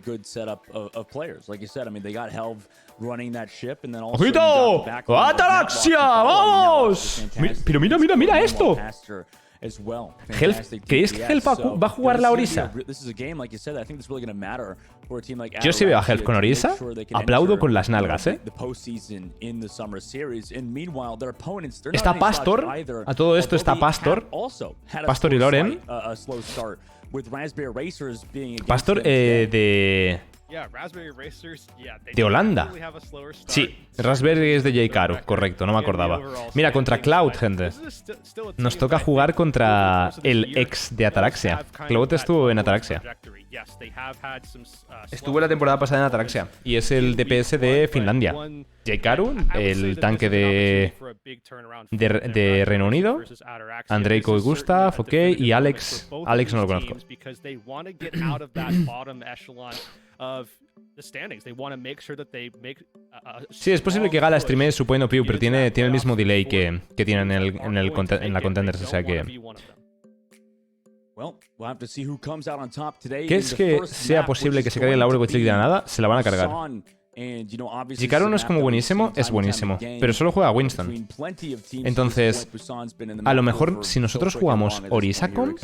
good setup of players. Like you said, I mean, they got Helv running that ship, and then also ¡Ojito! ¡Ataraxia! ¡Vamos! Pero mira esto. ¿Creéis que Helv va a jugar la Orisa? Yo si veo a Helv con Orisa, aplaudo con las nalgas, ¿eh? Está Pastor, a todo esto está Pastor. Pastor y Loren. Pastor de Holanda. Sí, Raspberry es de J-Caro, correcto, no me acordaba. Mira, contra Cloud, gente. Nos toca jugar contra el ex de Ataraxia. Cloud estuvo en Ataraxia. Estuvo la temporada pasada en Ataraxia. Y es el DPS de Finlandia. J-Caro, el tanque de Reino Unido. Andreiko y Gustav, ok. Y Alex. Alex no lo conozco. Sí, es posible que Gala streamee su point of view, pero tiene el mismo delay que tiene en la Contenders, o sea que... ¿Crees que sea posible que se cargue la Overwatch League de la nada? Se la van a cargar. J-Caro no es como buenísimo, es buenísimo, pero solo juega Winston. Entonces, a lo mejor si nosotros jugamos Orisa Comp,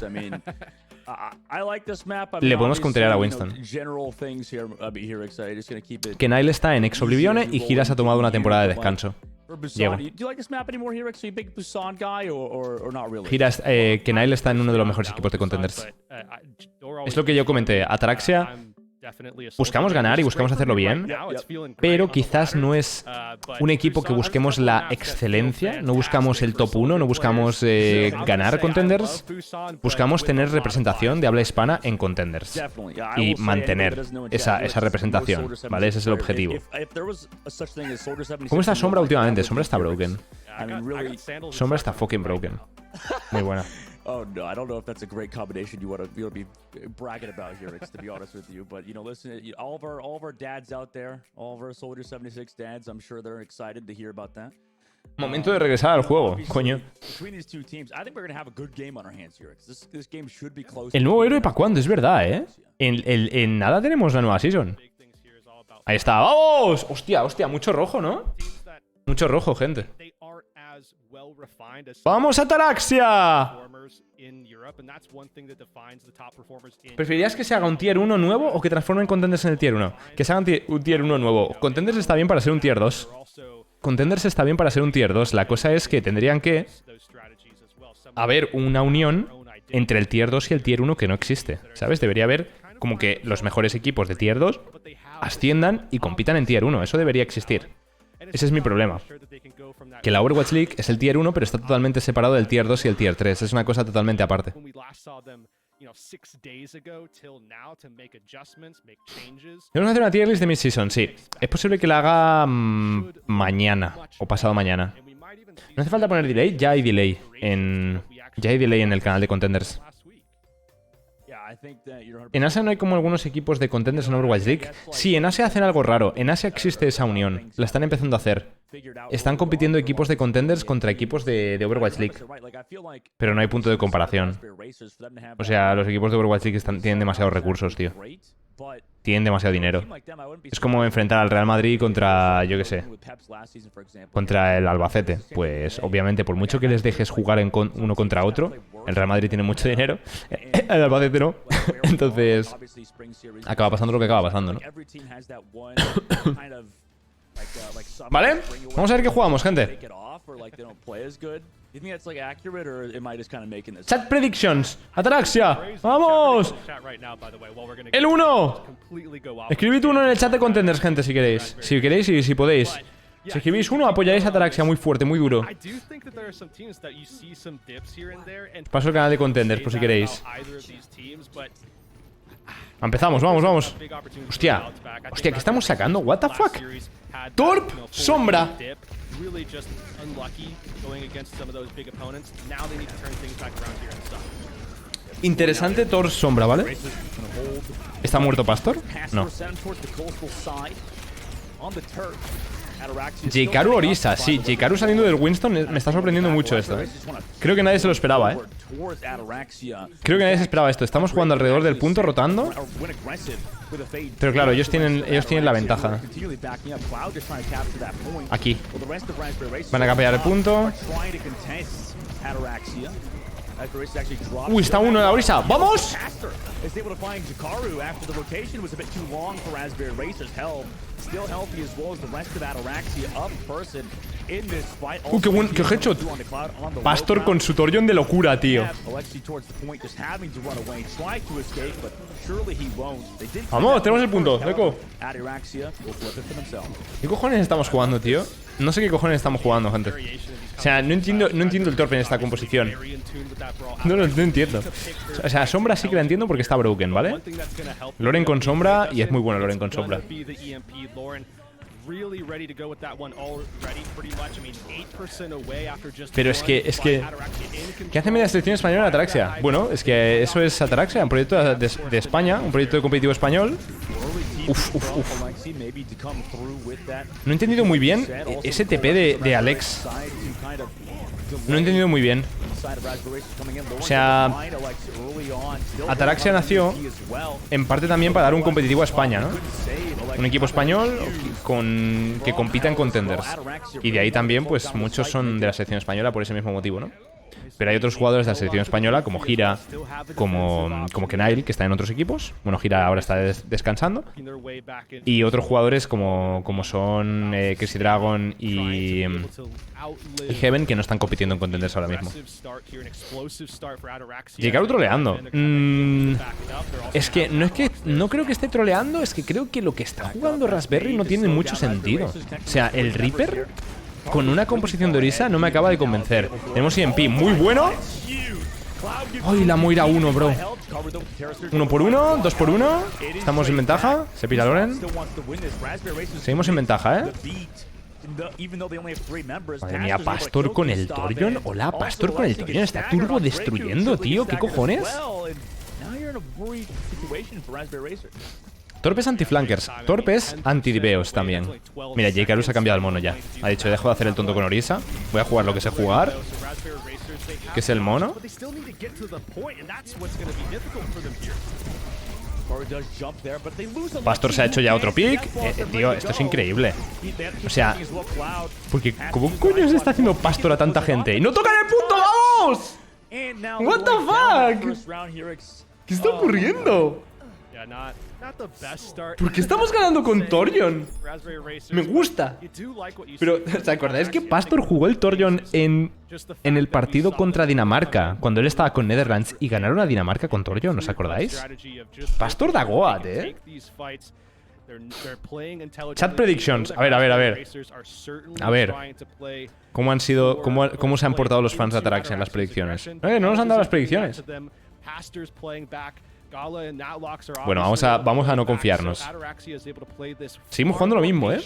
le podemos counterear a Winston. Que Nile está en Ex Oblivione y Giras ha tomado una temporada de descanso. Llego. Giras, que Nile está en uno de los mejores equipos de Contenders. Es lo que yo comenté. Ataraxia, buscamos ganar y buscamos hacerlo bien, pero quizás no es un equipo que busquemos la excelencia, no buscamos el top 1, no buscamos ganar Contenders, buscamos tener representación de habla hispana en Contenders y mantener esa representación, ¿vale? Ese es el objetivo. ¿Cómo está Sombra últimamente? Sombra está broken. Sombra está fucking broken. Muy buena. Oh no, I don't know if that's a great combination you want to be bragging about here, to be honest with you. But you know, listen, all of our dads out there, all of our Soldier 76 dads, I'm sure they're excited to hear about that. Momento de regresar al juego, coño. El nuevo héroe para cuándo, es verdad, ¿eh? En nada tenemos la nueva season. Ahí está, ¡vamos! Hostia, mucho rojo, ¿no? Mucho rojo, gente. ¡Vamos, Ataraxia! ¿Preferirías que se haga un tier 1 nuevo o que transformen Contenders en el tier 1? Que se haga un tier 1 nuevo. Contenders está bien para ser un tier 2. Contenders está bien para ser un tier 2. La cosa es que tendrían que haber una unión entre el tier 2 y el tier 1 que no existe. ¿Sabes? Debería haber como que los mejores equipos de tier 2 asciendan y compitan en tier 1. Eso debería existir. Ese es mi problema. Que la Overwatch League es el tier 1, pero está totalmente separado del tier 2 y el tier 3. Es una cosa totalmente aparte. Vamos a hacer una tier list de mid-season, sí. Es posible que la haga mañana o pasado mañana. No hace falta poner delay, ya hay delay en el canal de Contenders. En Asia no hay como algunos equipos de Contenders en Overwatch League. Sí, en Asia hacen algo raro. En Asia existe esa unión. La están empezando a hacer. Están compitiendo equipos de Contenders contra equipos de Overwatch League. Pero no hay punto de comparación. O sea, los equipos de Overwatch League tienen demasiados recursos, tío. Tienen demasiado dinero. Es como enfrentar al Real Madrid contra, yo qué sé, contra el Albacete. Pues obviamente, por mucho que les dejes jugar uno contra otro, el Real Madrid tiene mucho dinero, el Albacete no. Entonces, acaba pasando lo que acaba pasando, ¿no? ¿Vale? Vamos a ver qué jugamos, gente. Chat predictions. Ataraxia. ¡Vamos! El 1. Escribid 1 en el chat de Contenders, gente, si queréis. Si queréis y si podéis. Si escribís 1, apoyaréis a Ataraxia muy fuerte, muy duro. Paso el canal de Contenders, por si queréis. Empezamos, vamos. Hostia, ¿qué estamos sacando? What the fuck? Torp, Sombra. Interesante Thor Sombra, ¿vale? ¿Está muerto Pastor? No. Jikaru Orisa, sí, Jikaru saliendo del Winston me está sorprendiendo mucho esto, ¿eh? Creo que nadie se lo esperaba, ¿eh? Creo que nadie se esperaba esto. Estamos jugando alrededor del punto, rotando. Pero claro, ellos tienen la ventaja. Aquí. Van a capear el punto. Uy, está uno en la Orisa. ¡Vamos! ¡Qué headshot! Pastor con su Torjon de locura, tío. Vamos, tenemos el punto, loco. ¿Qué cojones estamos jugando, tío? No sé qué cojones estamos jugando, gente. O sea, no entiendo el Torpe en esta composición. No entiendo. O sea, Sombra sí que la entiendo porque está broken, ¿vale? Loren con Sombra, y es muy bueno Loren con Sombra. Pero es que ¿qué hace media selección española en Ataraxia? Bueno, es que eso es Ataraxia, un proyecto de España, un proyecto de competitivo español. Uf. No he entendido muy bien ese TP de Alex. No he entendido muy bien. O sea, Ataraxia nació en parte también para dar un competitivo a España, ¿no? Un equipo español que compita en Contenders. Y de ahí también, pues, muchos son de la selección española por ese mismo motivo, ¿no? Pero hay otros jugadores de la selección española, como Gira, como Kenail, que están en otros equipos. Bueno, Gira ahora está descansando. Y otros jugadores como son Crazy Dragon y Heaven, que no están compitiendo en Contenders ahora mismo. Jikaru troleando. Es que no creo que esté troleando, es que creo que lo que está jugando Raspberry no tiene mucho sentido. O sea, el Reaper con una composición de Orisa no me acaba de convencer. Tenemos EMP muy bueno. ¡Ay, la Moira 1, bro! 1 por 1, 2 por 1. Estamos en ventaja. Se pira Loren. Seguimos en ventaja, ¿eh? Madre mía, Pastor con el Torjon. Hola, Pastor con el Torjon. Está turbo destruyendo, tío. ¿Qué cojones? Torpes anti-flankers, torpes anti-diveos también. Mira, Jikaru se ha cambiado el mono ya. Ha dicho, dejo de hacer el tonto con Orisa. Voy a jugar lo que sé jugar, que es el mono. Pastor se ha hecho ya otro pick. Tío, esto es increíble. O sea, porque ¿cómo coño se está haciendo Pastor a tanta gente? ¡Y no tocan el punto! ¡Vamos! What the fuck? ¿Qué está ocurriendo? ¿Por qué estamos ganando con Torjon? Me gusta. Pero, ¿os acordáis que Pastor jugó el Torjon en el partido contra Dinamarca? Cuando él estaba con Netherlands y ganaron a Dinamarca con Torjon, ¿os acordáis? Pastor da Goat, ¿eh? Chat predictions. A ver. A ver. ¿Cómo se han portado los fans de Ataraxia en las predicciones? No nos han dado las predicciones. Bueno, vamos a no confiarnos. Seguimos jugando lo mismo, ¿eh?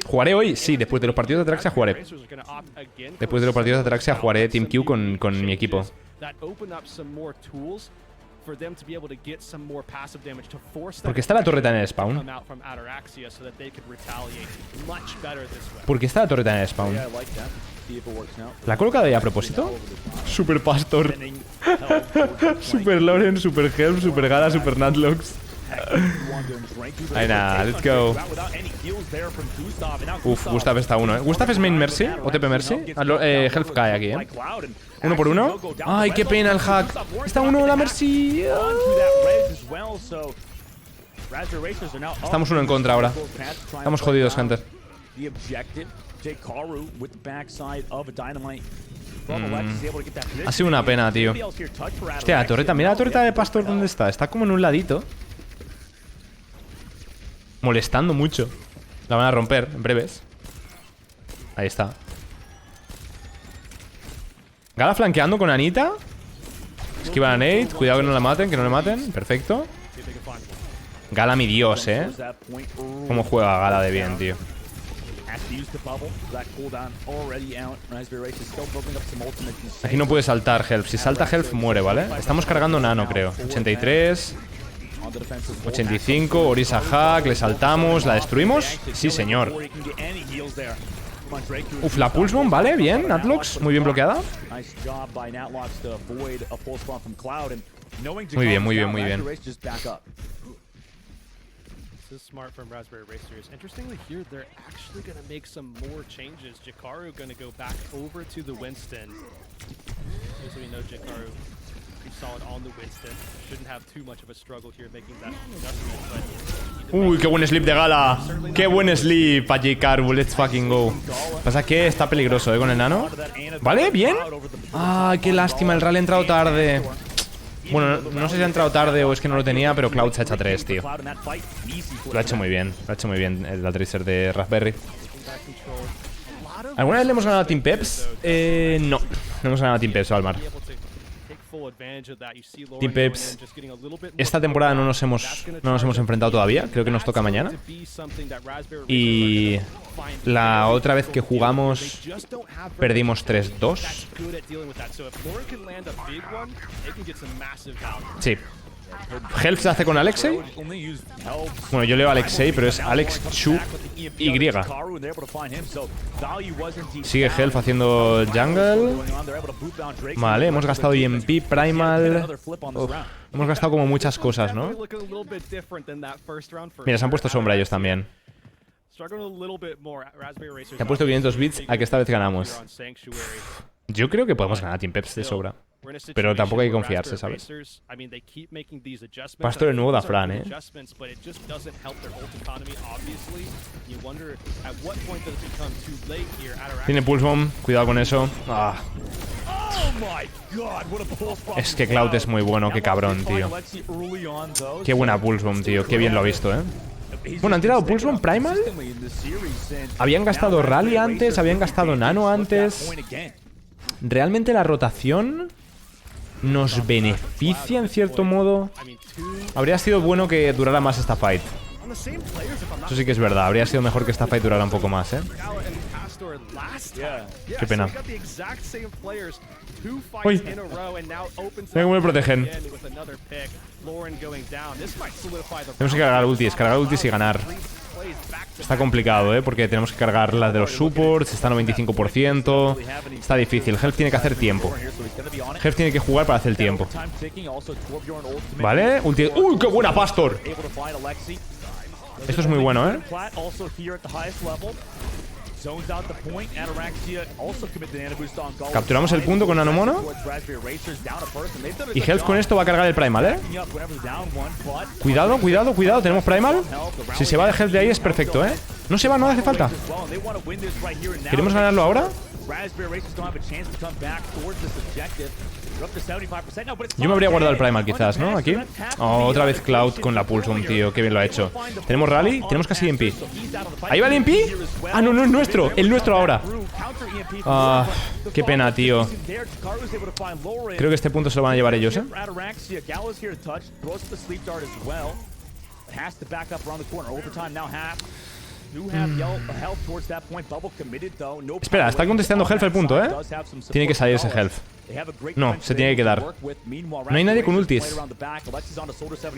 ¿Jugaré hoy? Sí, después de los partidos de Ataraxia jugaré. Después de los partidos de Ataraxia jugaré Team Q con mi equipo. ¿Por qué está la torreta en el spawn? ¿Por qué está la torreta en el spawn? ¿La ha colocado ahí a propósito? Super Pastor. Super Loren, Super Help, Super Gala, Super Nutlox. Ahí nada, let's go. Uf, Gustav está uno, ¿eh? ¿Gustav es main Mercy? ¿OTP Mercy? Health cae aquí, ¿eh? 1 por 1. Ay, qué pena el hack. Está uno la Mercy. Estamos uno en contra ahora. Estamos jodidos, gente. Ha sido una pena, tío. Hostia, la torreta. Mira la torreta de Pastor dónde está. Está como en un ladito. Molestando mucho. La van a romper en breves. Ahí está. Gala flanqueando con Anita. Esquiva a Nate. Cuidado que no la maten, que no le maten. Perfecto. Gala, mi dios, Cómo juega Gala de bien, tío. Aquí no puede saltar Health. Si salta Health muere, ¿vale? Estamos cargando Nano, creo. 83. 85, Orisa Hack, le saltamos, ¿la destruimos? Sí, señor. Uf, la Pulse Bomb, vale, bien, Natlox, muy bien bloqueada. Muy bien, muy bien, muy bien. This is smart from Raspberry Racers. Interestingly, here they're actually going to make some more changes. Jakaru going to go back over to the Winston. As we know, Jakaru pretty solid on the Winston. Shouldn't have too much of a struggle here making that adjustment. But uy, qué buen sleep de Gala. Qué buen sleep a Jikaru. Let's fucking go. Pasa que está peligroso, con el nano. Vale, bien. Ah, qué lástima, el rally ha entrado tarde. Bueno, no sé si ha entrado tarde o es que no lo tenía, pero Cloud se ha hecho 3, tío. Lo ha hecho muy bien. Lo ha hecho muy bien el Tracer de Raspberry. ¿Alguna vez le hemos ganado a Team Peps? No. No hemos ganado a Team Peps, Valmar. Team Peps, esta temporada no nos hemos enfrentado todavía. Creo que nos toca mañana. Y la otra vez que jugamos perdimos 3-2. Sí. Health se hace con Alexei. Bueno, yo leo Alexei, pero es Alex Chu Y. Sigue Health haciendo jungle. Vale, hemos gastado EMP, Primal. Uf, hemos gastado como muchas cosas, ¿no? Mira, se han puesto sombra ellos también. Se han puesto 500 bits a que esta vez ganamos. Yo creo que podemos ganar a Team Peps de sobra. Pero tampoco hay que confiarse, ¿sabes? Pastor el nuevo Dafran, ¿eh? Tiene Pulse Bomb, cuidado con eso. Ah. Es que Cloud es muy bueno, qué cabrón, tío. Qué buena Pulse Bomb, tío. Qué bien lo ha visto, ¿eh? Bueno, han tirado Pulse Bomb Primal. Habían gastado Rally antes, habían gastado Nano antes. Realmente la rotación nos beneficia en cierto modo. Habría sido bueno que durara más esta fight. Eso sí que es verdad. Habría sido mejor que esta fight durara un poco más, ¿eh? Qué pena. Uy. Mira cómo me protegen. Tenemos que cargar ultis y ganar. Está complicado, ¿eh? Porque tenemos que cargar las de los supports. Está a 95%. Está difícil. Health tiene que hacer tiempo. Health tiene que jugar para hacer el tiempo. Vale. Ulti. ¡Uy, qué buena, Pastor! Esto es muy bueno, ¿eh? Capturamos el punto con Nanomono. Y Health con esto va a cargar el Primal, ¿eh? Cuidado, cuidado, cuidado. Tenemos Primal. Si se va de Health de ahí es perfecto, ¿eh? No se va, no hace falta. ¿Queremos ganarlo ahora? Yo me habría guardado el Primal quizás, ¿no? Aquí. Oh, otra vez Cloud con la Pulse Bomb, tío. Qué bien lo ha hecho. Tenemos Rally, tenemos casi EMP. ¿Ahí va el EMP? Ah, no, no es nuestro. El nuestro ahora. Ah, qué pena, tío. Creo que este punto se lo van a llevar ellos, ¿eh? Espera, está contestando Health el punto, ¿eh? Tiene que salir ese Health. No, se tiene que quedar. No hay nadie con ultis.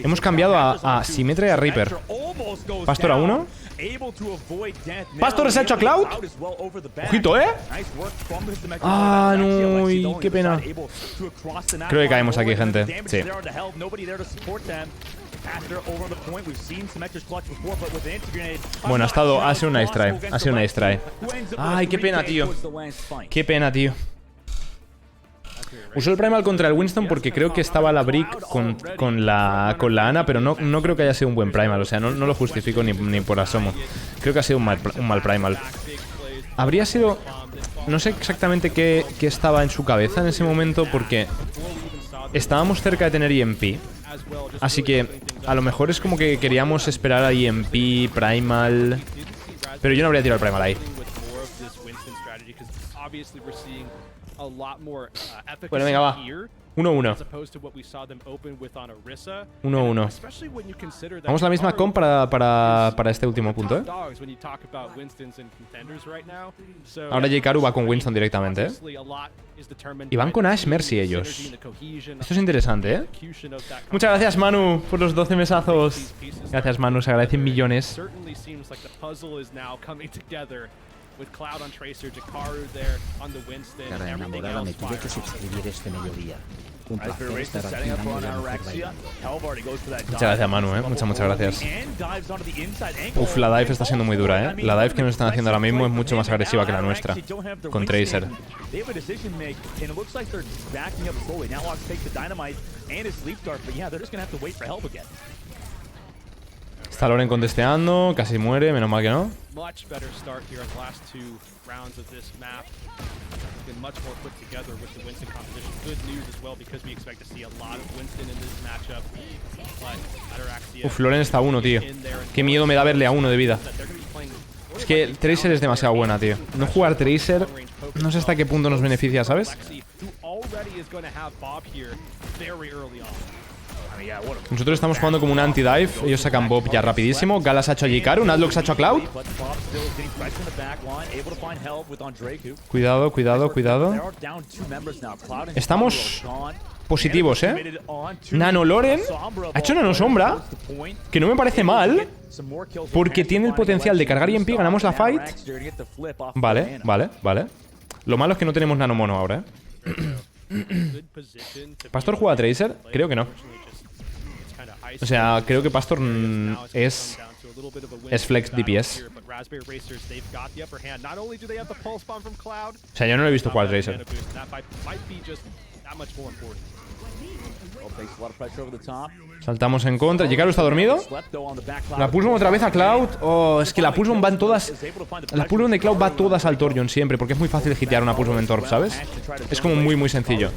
Hemos cambiado a Symmetra y a Reaper. Pastor a uno. Pastor se ha hecho a Cloud. Ojito, ¿eh? Ah, no, y qué pena. Creo que caemos aquí, gente. Sí. Bueno, ha sido un nice try. Ha sido un nice try. Ay, qué pena, tío. Qué pena, tío. Usó el Primal contra el Winston porque creo que estaba la Brick con la Ana, pero no creo que haya sido un buen Primal. O sea, no lo justifico ni por asomo. Creo que ha sido un mal Primal. Habría sido... No sé exactamente qué estaba en su cabeza en ese momento porque estábamos cerca de tener EMP. Así que a lo mejor es como que queríamos esperar a EMP, Primal. Pero yo no habría tirado el Primal ahí. Bueno, venga, va. 1-1. 1-1. Vamos a la misma comp para este último punto, ¿eh? Ahora Jikaru va con Winston directamente, ¿eh? Y van con Ash Mercy ellos. Esto es interesante, ¿eh? Muchas gracias, Manu, por los 12 mesazos. Gracias, Manu, se agradecen millones. Cara enamorada, me tuve que suscribir este mediodía. Un placer estar aquí dándole a mujer bailando. Muchas gracias, Manu, ¿eh? Muchas gracias. Uf, la dive está siendo muy dura, ¿eh? La dive que nos están haciendo ahora mismo es mucho más agresiva que la nuestra. Con Tracer. Está Loren contesteando, casi muere, menos mal que no. Uf, Loren está a 1, tío. Qué miedo me da verle a 1 de vida. Es que el Tracer es demasiado buena, tío. No jugar Tracer, no sé hasta qué punto nos beneficia, ¿sabes? Nosotros estamos jugando como un anti-dive. Ellos sacan Bob ya rapidísimo. Galas ha hecho a Jikaru. Nadlox ha hecho a Cloud. Cuidado, cuidado, cuidado. Estamos positivos, ¿eh? Nano Loren ha hecho Nano Sombra, que no me parece mal, porque tiene el potencial de cargar y en pie. Ganamos la fight. Vale, vale, vale. Lo malo es que no tenemos Nano Mono ahora, ¿eh? ¿Pastor juega a Tracer? Creo que no. O sea, creo que Pastor es flex DPS. O sea, yo no lo he visto jugar a Tracer. Saltamos en contra. Jikaru está dormido. La Pulsebomb otra vez a Cloud. Oh, es que la Pulsebomb van todas. La Pulsebomb de Cloud va todas al Torjon siempre, porque es muy fácil hitear una Pulsebomb en Torp, ¿sabes? Es como muy, muy sencillo.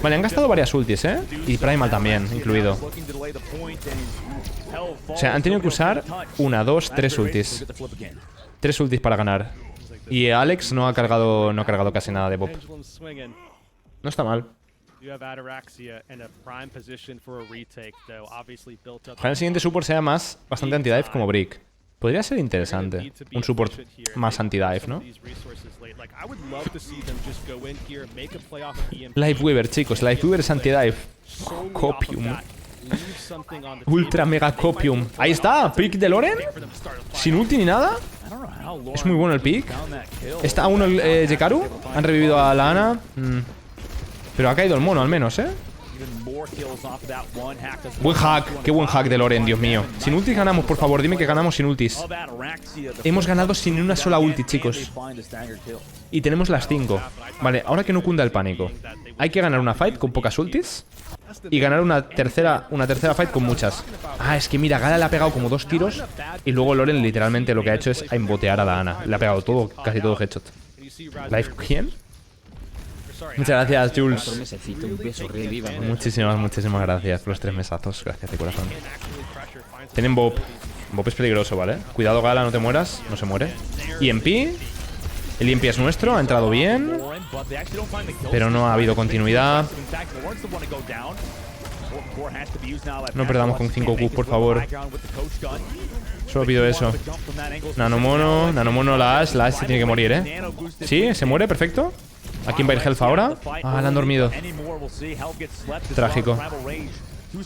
Vale, han gastado varias ultis, ¿eh? Y Primal también, incluido. O sea, han tenido que usar 1, 2, 3 ultis. 3 ultis para ganar. Y Alex no ha cargado casi nada de Bob. No está mal. Ojalá el siguiente support sea bastante anti-dive como Brick. Podría ser interesante. Un support más anti-dive, ¿no? Lifeweaver, chicos. Lifeweaver es anti-dive. Copium. Ultra mega copium. Ahí está, pick de Loren. Sin ulti ni nada. Es muy bueno el pick. Está uno el Jikaru. Han revivido a la Ana. Pero ha caído el mono al menos, ¿eh? Buen hack, qué buen hack de Loren, Dios mío. Sin ultis ganamos, por favor, dime que ganamos sin ultis. Hemos ganado sin una sola ulti, chicos. Y tenemos las 5. Vale, ahora que no cunda el pánico. Hay que ganar una fight con pocas ultis y ganar una tercera fight con muchas. Ah, es que mira, Gala le ha pegado como 2 tiros y luego Loren literalmente lo que ha hecho es embotear a la Ana. Le ha pegado todo, casi todo headshot. ¿Life quién? Muchas gracias, Jules. Muchísimas gracias por los 3 mesazos. Gracias de corazón. Tienen Bob. Bob es peligroso, ¿vale? Cuidado, Gala, no te mueras. No se muere. EMP. El EMP es nuestro, ha entrado bien. Pero no ha habido continuidad. No perdamos con 5 Qs, por favor. Solo pido eso. Nanomono, la Ash se tiene que morir, ¿eh? Sí, se muere, perfecto. ¿A quién va a ir Health ahora? Ah, la han dormido. Trágico.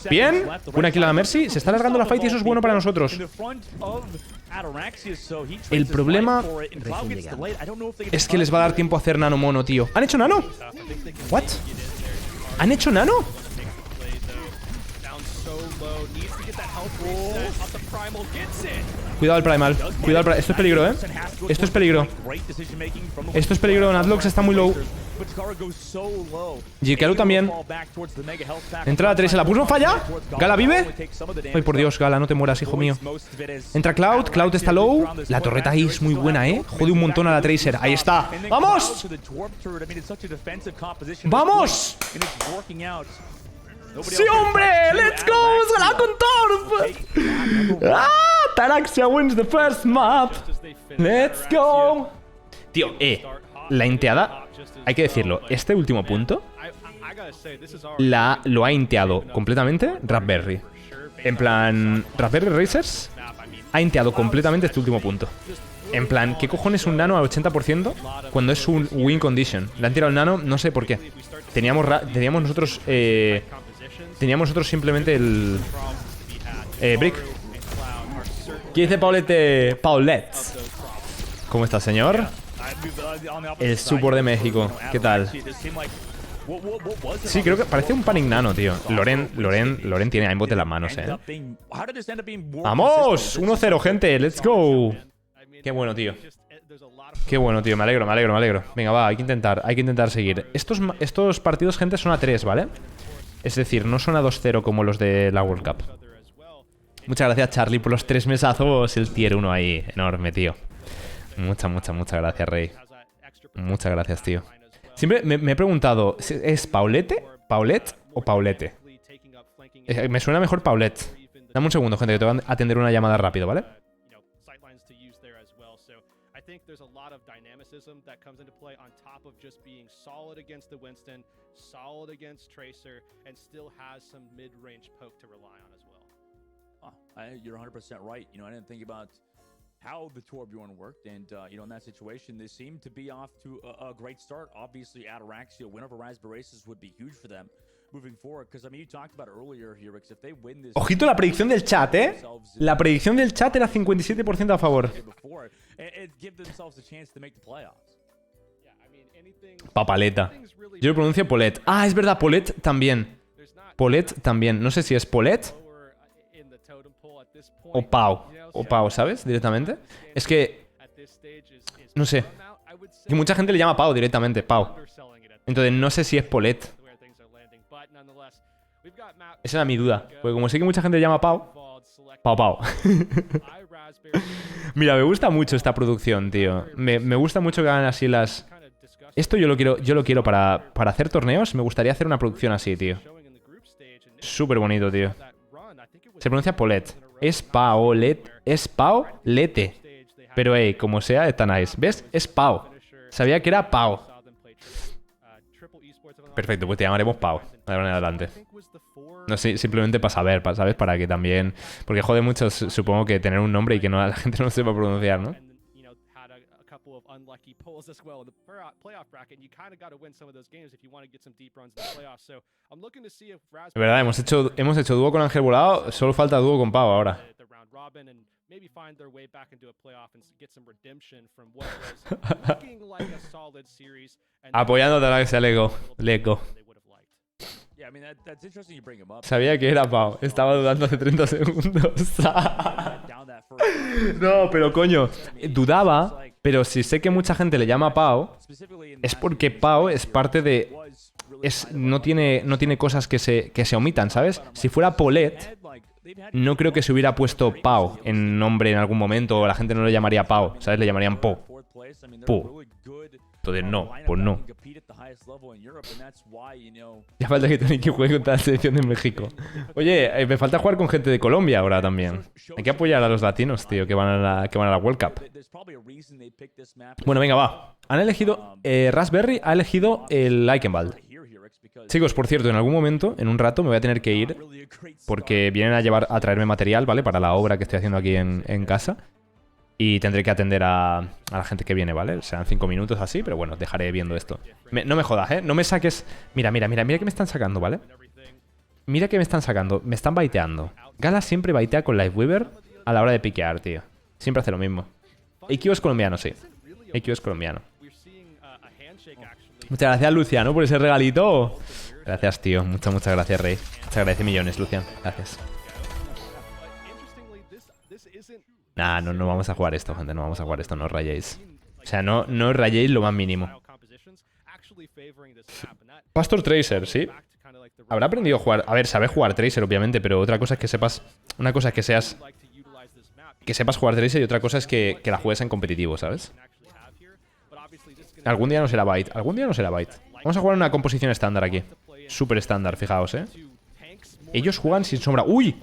Bien. Una kill a la Mercy. Se está alargando la fight y eso es bueno para nosotros. El problema es que les va a dar tiempo a hacer nano mono, tío. ¿Han hecho nano? ¿What? ¿Han hecho nano? Cuidado el primal. Cuidado el primal. Esto es peligro, ¿eh? Esto es peligro. Esto es peligro. Nadlox está muy low. Jikaru también. Entra la 3. ¿Se la puso? ¿Falla? ¿Gala vive? Ay, por Dios, Gala, no te mueras, hijo mío. Entra Cloud. Cloud está low. La torreta ahí es muy buena, ¿eh? Jode un montón a la Tracer. Ahí está. ¡Vamos! ¡Vamos! ¡Sí, hombre! ¡Let's go! ¡Hemos ganado con Torre! ¡Ah! Ataraxia wins the first map. ¡Let's go! Tío, la inteada, hay que decirlo, este último punto lo ha inteado completamente Raspberry. En plan, Raspberry Racers ha inteado completamente este último punto. En plan, ¿qué cojones un nano al 80% cuando es un win condition? Le han tirado el nano, no sé por qué. Teníamos nosotros simplemente el brick. ¿Qué dice Paulette? Paulette. ¿Cómo está, señor? El support de México. ¿Qué tal? Sí, creo que parece un panic nano, tío. Loren tiene aimbot en las manos, ¡Vamos! 1-0, gente. Let's go. Qué bueno, tío. Qué bueno, tío. Me alegro. Venga, va, hay que intentar seguir. Estos partidos, gente, son a 3, ¿vale? Es decir, no son a 2-0 como los de la World Cup. Muchas gracias, Charlie, por los 3 mesazos. El tier 1 ahí, enorme, tío. Muchas gracias, Rey. Muchas gracias, tío. Siempre me he preguntado, ¿es Paulette o Paulette? Me suena mejor Paulette. Dame un segundo, gente, que te voy a atender una llamada rápido, ¿vale? You're 100% right. You know, I didn't think about how the tour Bjorn worked, and you know, in that situation, they seem to be off to a great start. Obviously, Ataraxia, win over Raspberry Races would be huge for them moving forward. Because I mean, you talked about earlier here, Rix, if they win this. Ojito la predicción del chat, ¿eh? La predicción del chat era 57% a favor. Papaleta. Yo lo pronuncio Paulette. Ah, es verdad, Paulette también. Paulette también. No sé si es Paulette o Pau, ¿sabes? Directamente. Es que... no sé. Que mucha gente le llama Pau directamente, Pau. Entonces no sé si es Paulette. Esa era mi duda. Porque como sé que mucha gente le llama Pau... Pau. Mira, me gusta mucho esta producción, tío. Me gusta mucho que hagan así las... Esto yo lo quiero para hacer torneos. Me gustaría hacer una producción así, tío. Súper bonito, tío. Se pronuncia Paulette. Es Paulette. Es Paulette. Pero, como sea, está nice. ¿Ves? Es Pau. Sabía que era Pau. Perfecto, pues te llamaremos Pau. De ahora en adelante. No sé, simplemente para saber, ¿sabes? Para que también... Porque jode mucho, supongo, que tener un nombre y que la gente no sepa pronunciar, ¿no? De verdad, hemos hecho dúo con Ángel Volado, solo falta dúo con Pau ahora. Apoyando a Ataraxia, Lego. Sabía que era Pau. Estaba dudando hace 30 segundos. No, pero coño, dudaba, pero si sé que mucha gente le llama Pau, es porque Pau es parte de... no tiene cosas que se omitan, ¿sabes? Si fuera Paulette, no creo que se hubiera puesto Pau en nombre en algún momento, o la gente no le llamaría Pau, ¿sabes? Le llamarían Po. Entonces no, pues no. Ya falta que Tony juegue contra la selección de México. Oye, me falta jugar con gente de Colombia ahora también. Hay que apoyar a los latinos, tío, que van a la World Cup. Bueno, venga, va. Han elegido... Raspberry ha elegido el Eichenwalde. Chicos, por cierto, en algún momento, en un rato, me voy a tener que ir porque vienen a traerme material, ¿vale? Para la obra que estoy haciendo aquí en casa. Y tendré que atender a la gente que viene, ¿vale? Serán 5 minutos así, pero bueno, dejaré viendo esto. No me jodas, ¿eh? No me saques... Mira que me están sacando, ¿vale? Mira que me están sacando. Me están baiteando. Gala siempre baitea con Lifeweaver a la hora de piquear, tío. Siempre hace lo mismo. IQ es colombiano, sí. IQ es colombiano. Muchas gracias, Luciano, por ese regalito. Gracias, tío. Muchas gracias, Rey. Muchas gracias millones, Lucian. Gracias. Nah, no vamos a jugar esto, gente. No vamos a jugar esto, no os rayéis. O sea, no os rayéis lo más mínimo. Pastor Tracer, ¿sí? Habrá aprendido a jugar. A ver, sabe jugar Tracer, obviamente, pero otra cosa es que sepas... Una cosa es que sepas jugar Tracer y otra cosa es que la juegues en competitivo, ¿sabes? Algún día no será Byte. Vamos a jugar una composición estándar aquí. Súper estándar, fijaos, ¿eh? Ellos juegan sin sombra. ¡Uy!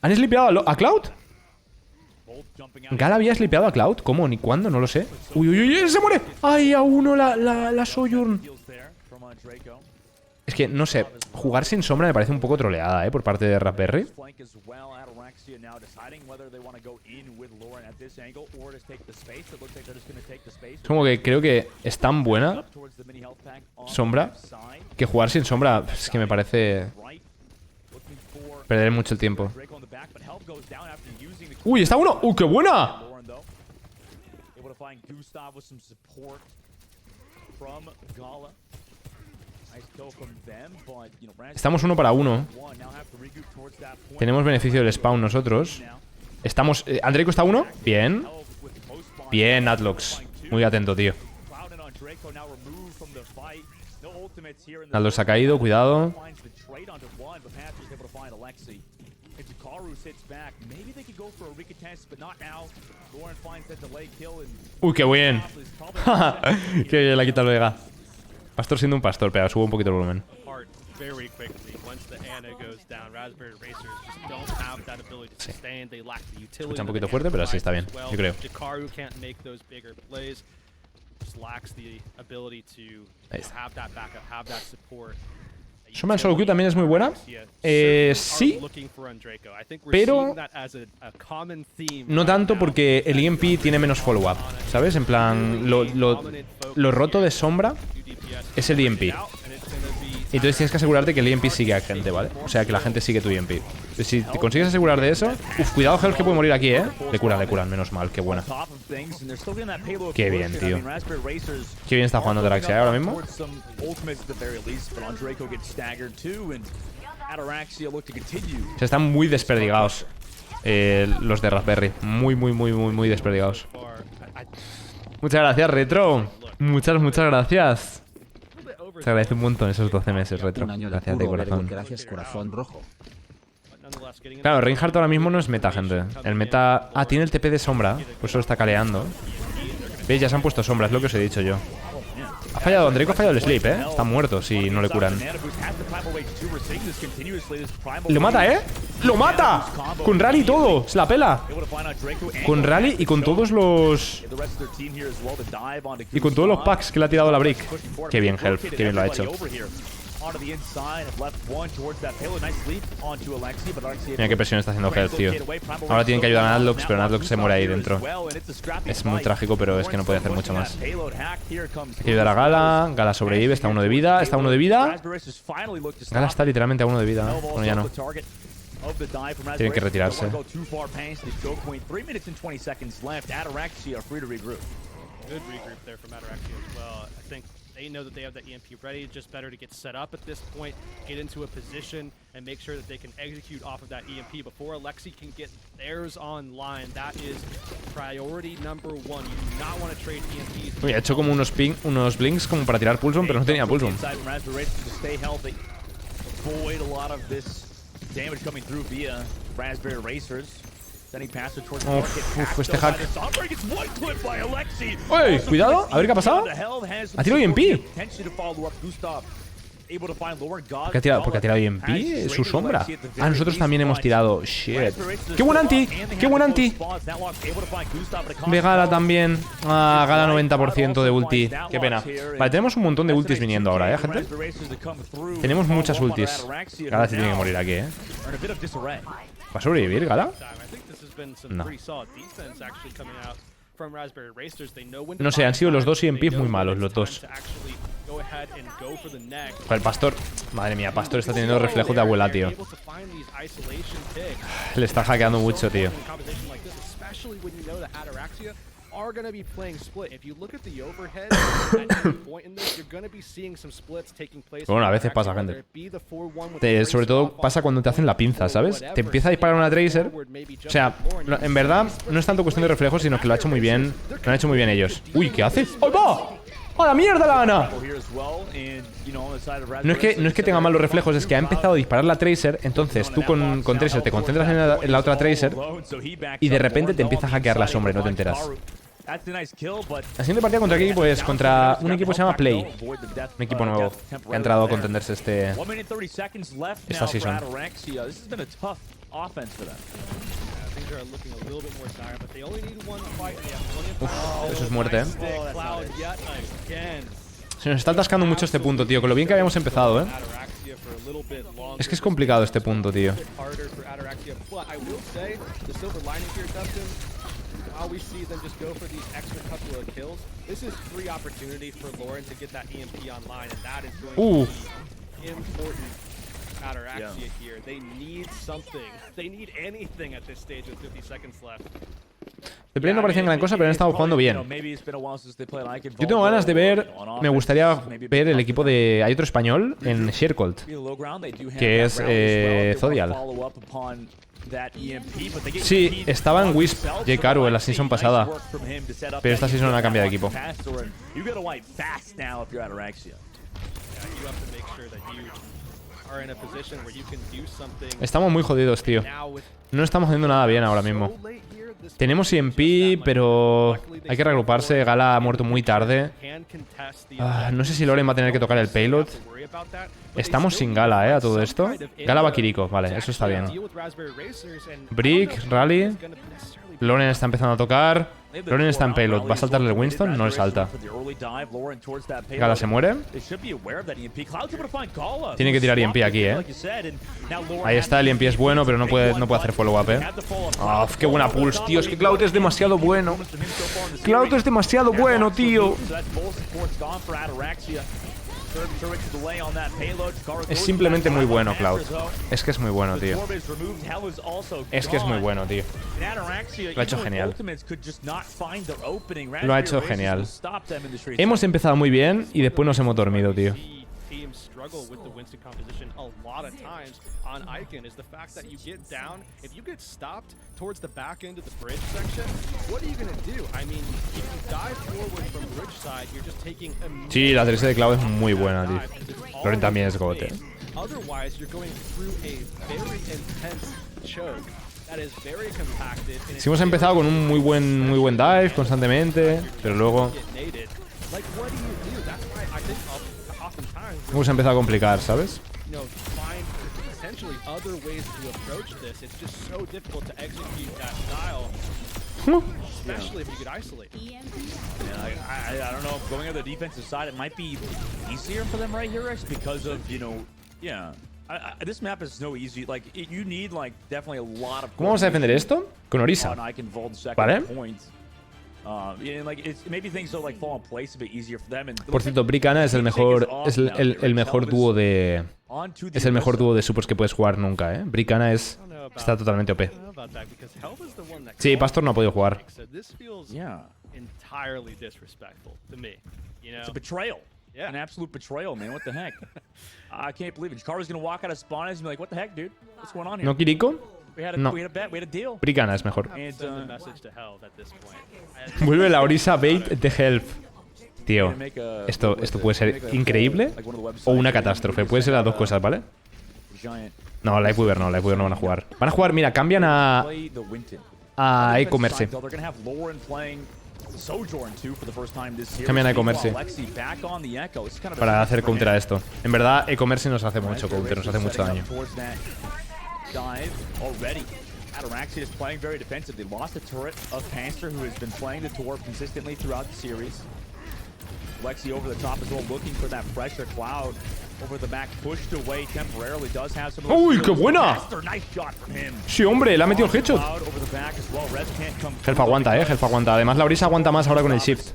¿Han slipeado a Cloud? ¿Gala había slipeado a Cloud? ¿Cómo? ¿Ni cuándo? No lo sé. ¡Uy! ¡Se muere! ¡Ay, a uno la Sojourn! Es que, no sé, jugar sin sombra me parece un poco troleada, por parte de Raspberry. Es como que creo que es tan buena sombra que jugar sin sombra es que me parece perder mucho el tiempo. ¡Uy, está uno! ¡Qué buena! Estamos 1 para 1. Tenemos beneficio del spawn nosotros. Estamos... ¿Andreico está 1? Bien. Bien, Atlox. Muy atento, tío. Atlox ha caído, cuidado. Uy, qué bien. Qué bien, le ha quitado el Vega. Pastor siendo un pastor, pero subo un poquito el volumen. Sí. Escucha un poquito fuerte, pero así está bien, yo creo. Ahí está. Sombra en solo queue también es muy buena. Sí, pero no tanto porque el EMP tiene menos follow-up, ¿sabes? En plan, lo roto de sombra es el EMP. Y entonces tienes que asegurarte que el EMP sigue a gente, ¿vale? O sea, que la gente sigue tu EMP. Entonces, si te consigues asegurar de eso... Uf, cuidado, Hells, que puede morir aquí, ¿eh? Le curan, menos mal, qué buena. Qué bien, tío. Qué bien está jugando Ataraxia ahora mismo. Se están muy desperdigados los de Raspberry. Muy desperdigados. Muchas gracias, Retro. Muchas gracias. Se agradece un montón esos 12 meses, Retro. Gracias de corazón. Gracias, corazón rojo. Claro, Reinhardt ahora mismo no es meta, gente. El meta... Ah, tiene el TP de sombra. Pues solo está caleando. ¿Veis? Ya se han puesto sombras, es lo que os he dicho yo. Ha fallado, Andreico ha fallado el sleep, ¿eh? Está muerto si no le curan. ¡Lo mata, eh! ¡Lo mata! Con rally y todo. Se la pela. Con rally y con todos los... Y con todos los packs que le ha tirado la brick. Qué bien, Help. Qué bien lo ha hecho. Mira qué presión está haciendo Help, tío. Ahora tienen que ayudar a Nadlox, pero Nadlox se muere ahí dentro. Es muy trágico, pero es que no puede hacer mucho más. Hay que ayudar a Gala. Gala sobrevive, está 1 de vida. Está 1 de vida. Gala está literalmente a 1 de vida. Bueno, ya no. Tienen que retirarse. They know that they have that EMP ready. Just better to get set up at this point, get into a position, and make sure that they can execute off of that EMP before Alexi can get theirs online. That is priority number 1. You do not want to trade EMPs. Uy, ha hecho como unos blinks como para tirar Pulsum, pero no tenía Pulsum. Este hack. ¡Uy! Cuidado, a ver qué ha pasado. Ha tirado EMP. ¿Por qué ha tirado EMP? Su sombra. Ah, nosotros también hemos tirado. Shit. ¡Qué buen anti! ¡Qué buen anti! De Gala también. Ah, Gala 90% de ulti. Qué pena. Vale, tenemos un montón de ultis viniendo ahora, gente. Tenemos muchas ultis. Gala se tiene que morir aquí, ¿Va a sobrevivir, Gala? No. No sé, han sido los dos EMPs muy malos, los dos. El Pastor... Madre mía, Pastor está teniendo reflejos de abuela, tío. Le está hackeando mucho, tío. Bueno, a veces pasa, gente. Sobre todo pasa cuando te hacen la pinza, ¿sabes? Te empieza a disparar una Tracer. O sea, en verdad no es tanto cuestión de reflejos, sino que lo ha hecho muy bien. Lo han hecho muy bien ellos. Uy, ¿qué hace? ¡Ay, va! ¡A la mierda la gana! No es que tenga malos reflejos, es que ha empezado a disparar la Tracer. Entonces tú con Tracer te concentras en la otra Tracer y de repente te empieza a hackear la sombra y no te enteras. La siguiente partida contra qué equipo es? Contra un equipo que se llama Play. Un equipo nuevo que ha entrado a Contenders esta season. Uf, eso es muerte, Se nos está atascando mucho este punto, tío. Con lo bien que habíamos empezado, Ataraxia for a little bit longer. Es que es complicado este punto, tío. Harder for Ataraxia, but I will say the silver lining here, Dustin, while we see them just go for these extra couple of kills, this is free opportunity for Lauren to get that EMP online, and that is going to be important. Ataraxia here, they need something. They need anything at this stage with 50 seconds left. El play no parecía gran cosa, pero han estado jugando bien. Yo tengo ganas de ver, me gustaría ver el equipo de... Hay otro español en Sharecolt, que es Zodial. Sí, estaba en Wisp, J-Karu en la season pasada, pero esta season ha cambiado de equipo. Estamos muy jodidos, tío. No estamos haciendo nada bien ahora mismo. Tenemos EMP, pero hay que reagruparse. Gala ha muerto muy tarde. No sé si Loren va a tener que tocar el payload. Estamos sin Gala, a todo esto. Gala va Kiriko, vale, eso está bien. Brick, Rally. Loren está empezando a tocar. Loren está en payload. ¿Va a saltarle el Winston? No le salta. Gala se muere. Tiene que tirar EMP aquí, Ahí está, el EMP es bueno, pero no puede hacer follow-up, ¡Qué buena pulse, tío! Es que Cloud es demasiado bueno. Cloud es demasiado bueno, tío. Es simplemente muy bueno, Cloud. Es que es muy bueno, tío. Es que es muy bueno, tío. Lo ha hecho genial. Lo ha hecho genial. Hemos empezado muy bien y después nos hemos dormido, tío. Struggle with the Winston composition a lot of times on Icon is the fact that you get down, if you get stopped towards the back end of the bridge section, what are you going to do? I mean, if you dive forward from bridge side, you're just taking a... Sí, la 3 de Cloud es muy buena, tío. Loren también es gote. Otherwise, you're going through a very intense choke. Sí, hemos empezado con un muy buen dive constantemente, pero luego hemos empezado a complicar, ¿sabes? Especially if you get isolated. I don't know. Going on the defensive side, it might be easier for them right here, because of, this map is no easy. Like, you need, like, definitely a lot of... ¿Cómo vamos a defender esto? Con Orisa. ¿Vale? Por cierto, Bricana es el mejor dúo de... Es el mejor dúo de supers que puedes jugar nunca, ¿eh? Bricana está totalmente OP. Sí, Pastor no ha podido jugar. An absolute betrayal, man. What the heck? I can't believe it. Jikaru's gonna walk out of spawn and be like, what the heck, dude? What's going on here? ¿No Kiriko? No. We had a bet, we had a deal. Bricana es mejor. And, Vuelve la Orisa bait de Help. Tío, esto puede ser increíble o una catástrofe. Puede ser las dos cosas, ¿vale? No, Lifeweaver no van a jugar. Van a jugar, mira, cambian a e-commerce. Cambian a e-commerce para hacer counter a esto. En verdad, e-commerce nos hace mucho counter, nos hace mucho daño. Ataraxia is playing very defensively. Lost the turret of Panster, who has been playing the Torre consistently throughout the series. Lexi over the top as well, looking for that pressure. Cloud over the back, pushed away temporarily. Does have some. ¡Uy, qué buena! Nice shot from him. Sí, hombre, le ha metido el headshot. Help aguanta, Help aguanta. Además, la Orisa aguanta más ahora con el shift.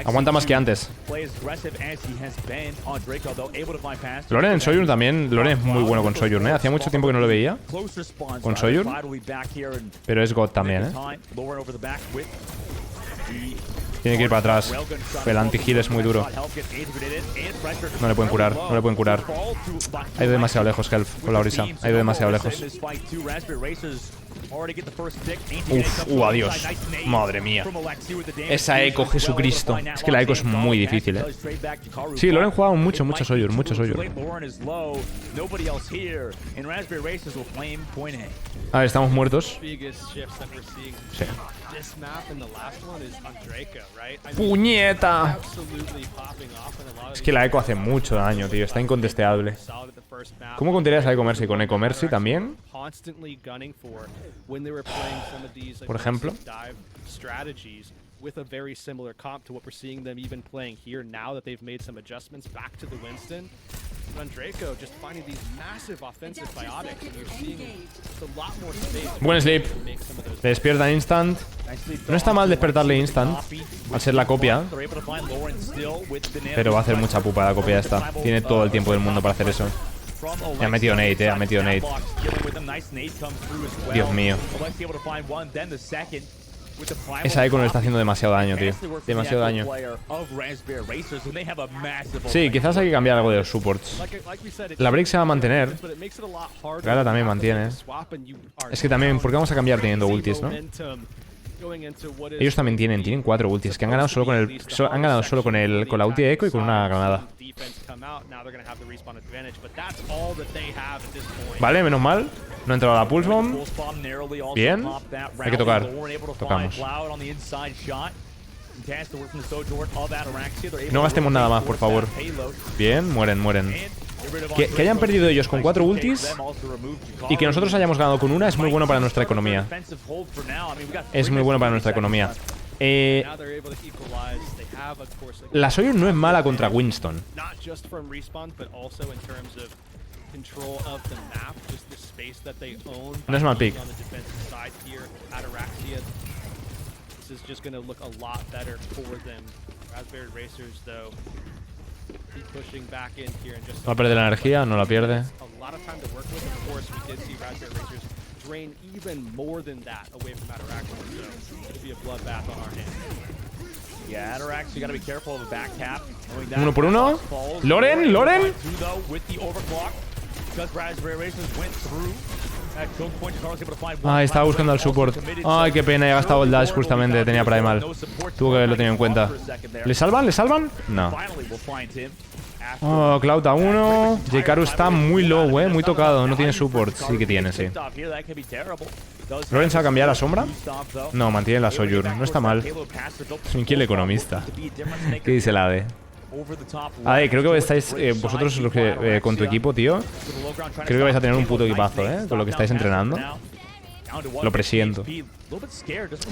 Aguanta más que antes. Loren en Sojourn también. Loren es muy bueno con Sojourn, ¿eh? Hacía mucho tiempo que no lo veía con Sojourn. Pero es God también, ¿eh? Tiene que ir para atrás. El anti-heal es muy duro. No le pueden curar, no le pueden curar. Ha ido demasiado lejos, Help, con la Orisa. Ha ido demasiado lejos. Adiós. Madre mía. Esa eco, Jesucristo. Es que la eco es muy difícil, ¿eh? Sí, lo han jugado mucho Sojourn, mucho Sojourn. A ver, estamos muertos. Sí. ¡Puñeta! Es que la eco hace mucho daño, tío. Está incontestable. ¿Cómo contarías a e-commerce? ¿Con e-commerce también? Por ejemplo. With a very similar comp to what we're seeing them even playing here now that they've made some adjustments back to the Winston. Draco just finding these massive offensive biotics, and you're seeing a lot more space. Buen sleep. to make some of those. Le despierta instant. No está mal despertarle instant al ser la copia, pero va a hacer mucha pupa la copia esta. Tiene todo el tiempo del mundo para hacer eso. Y ha metido nade, ha metido nade. Dios mío. Esa eco nos está haciendo demasiado daño, tío. Demasiado daño. Sí, quizás hay que cambiar algo de los supports. La break se va a mantener. Gala también mantiene. Es que también, ¿por qué vamos a cambiar teniendo ultis, no? Ellos también tienen 4 ultis, que han ganado solo con la ulti de eco y con una granada. Vale, menos mal. No ha entrado la pulse bomb. Bien. Hay que tocar. Tocamos. No gastemos nada más, por favor. Bien, mueren. Que hayan perdido ellos con 4 ultis y que nosotros hayamos ganado con una es muy bueno para nuestra economía. Es muy bueno para nuestra economía. La Soyuz no es mala contra Winston. No es mal pick. Va a perder la energía, no la pierde. Uno por uno. Loren. Ay, estaba buscando al support. Ay, qué pena, he gastado el dash justamente. Tenía primal. Tuvo que haberlo tenido en cuenta. ¿Le salvan? No. Oh, Cloud a 1. Jkaru está muy low, muy tocado. No tiene support. Sí que tiene, sí. ¿Loren se va a cambiar a sombra? No, mantiene la Soyuz. No está mal. Es un kill economista. ¿Qué dice la AD? Creo que estáis vosotros los que, con tu equipo, tío. Creo que vais a tener un puto equipazo, con lo que estáis entrenando. Lo presiento. Así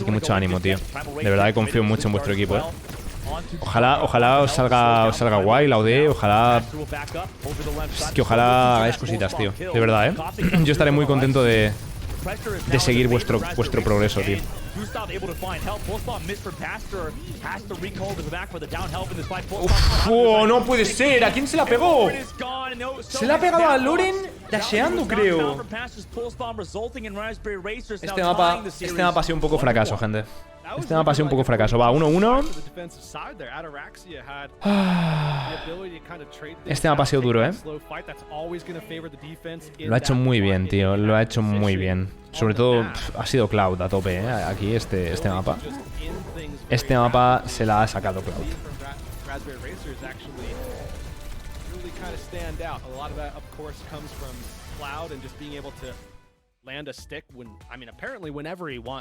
que mucho ánimo, tío. De verdad que confío mucho en vuestro equipo, Ojalá os salga guay la OD. Ojalá. Es que ojalá hagáis cositas, tío. De verdad, Yo estaré muy contento de seguir vuestro progreso, tío. No puede ser. ¿A quién se la pegó? Se la ha pegado a Loren dasheando, creo. Este mapa ha sido un poco fracaso, gente. Va, 1-1. Este mapa ha sido duro, Lo ha hecho muy bien, tío. Lo ha hecho muy bien. Sobre todo, ha sido Cloud a tope, Aquí este mapa. Este mapa se la ha sacado Cloud.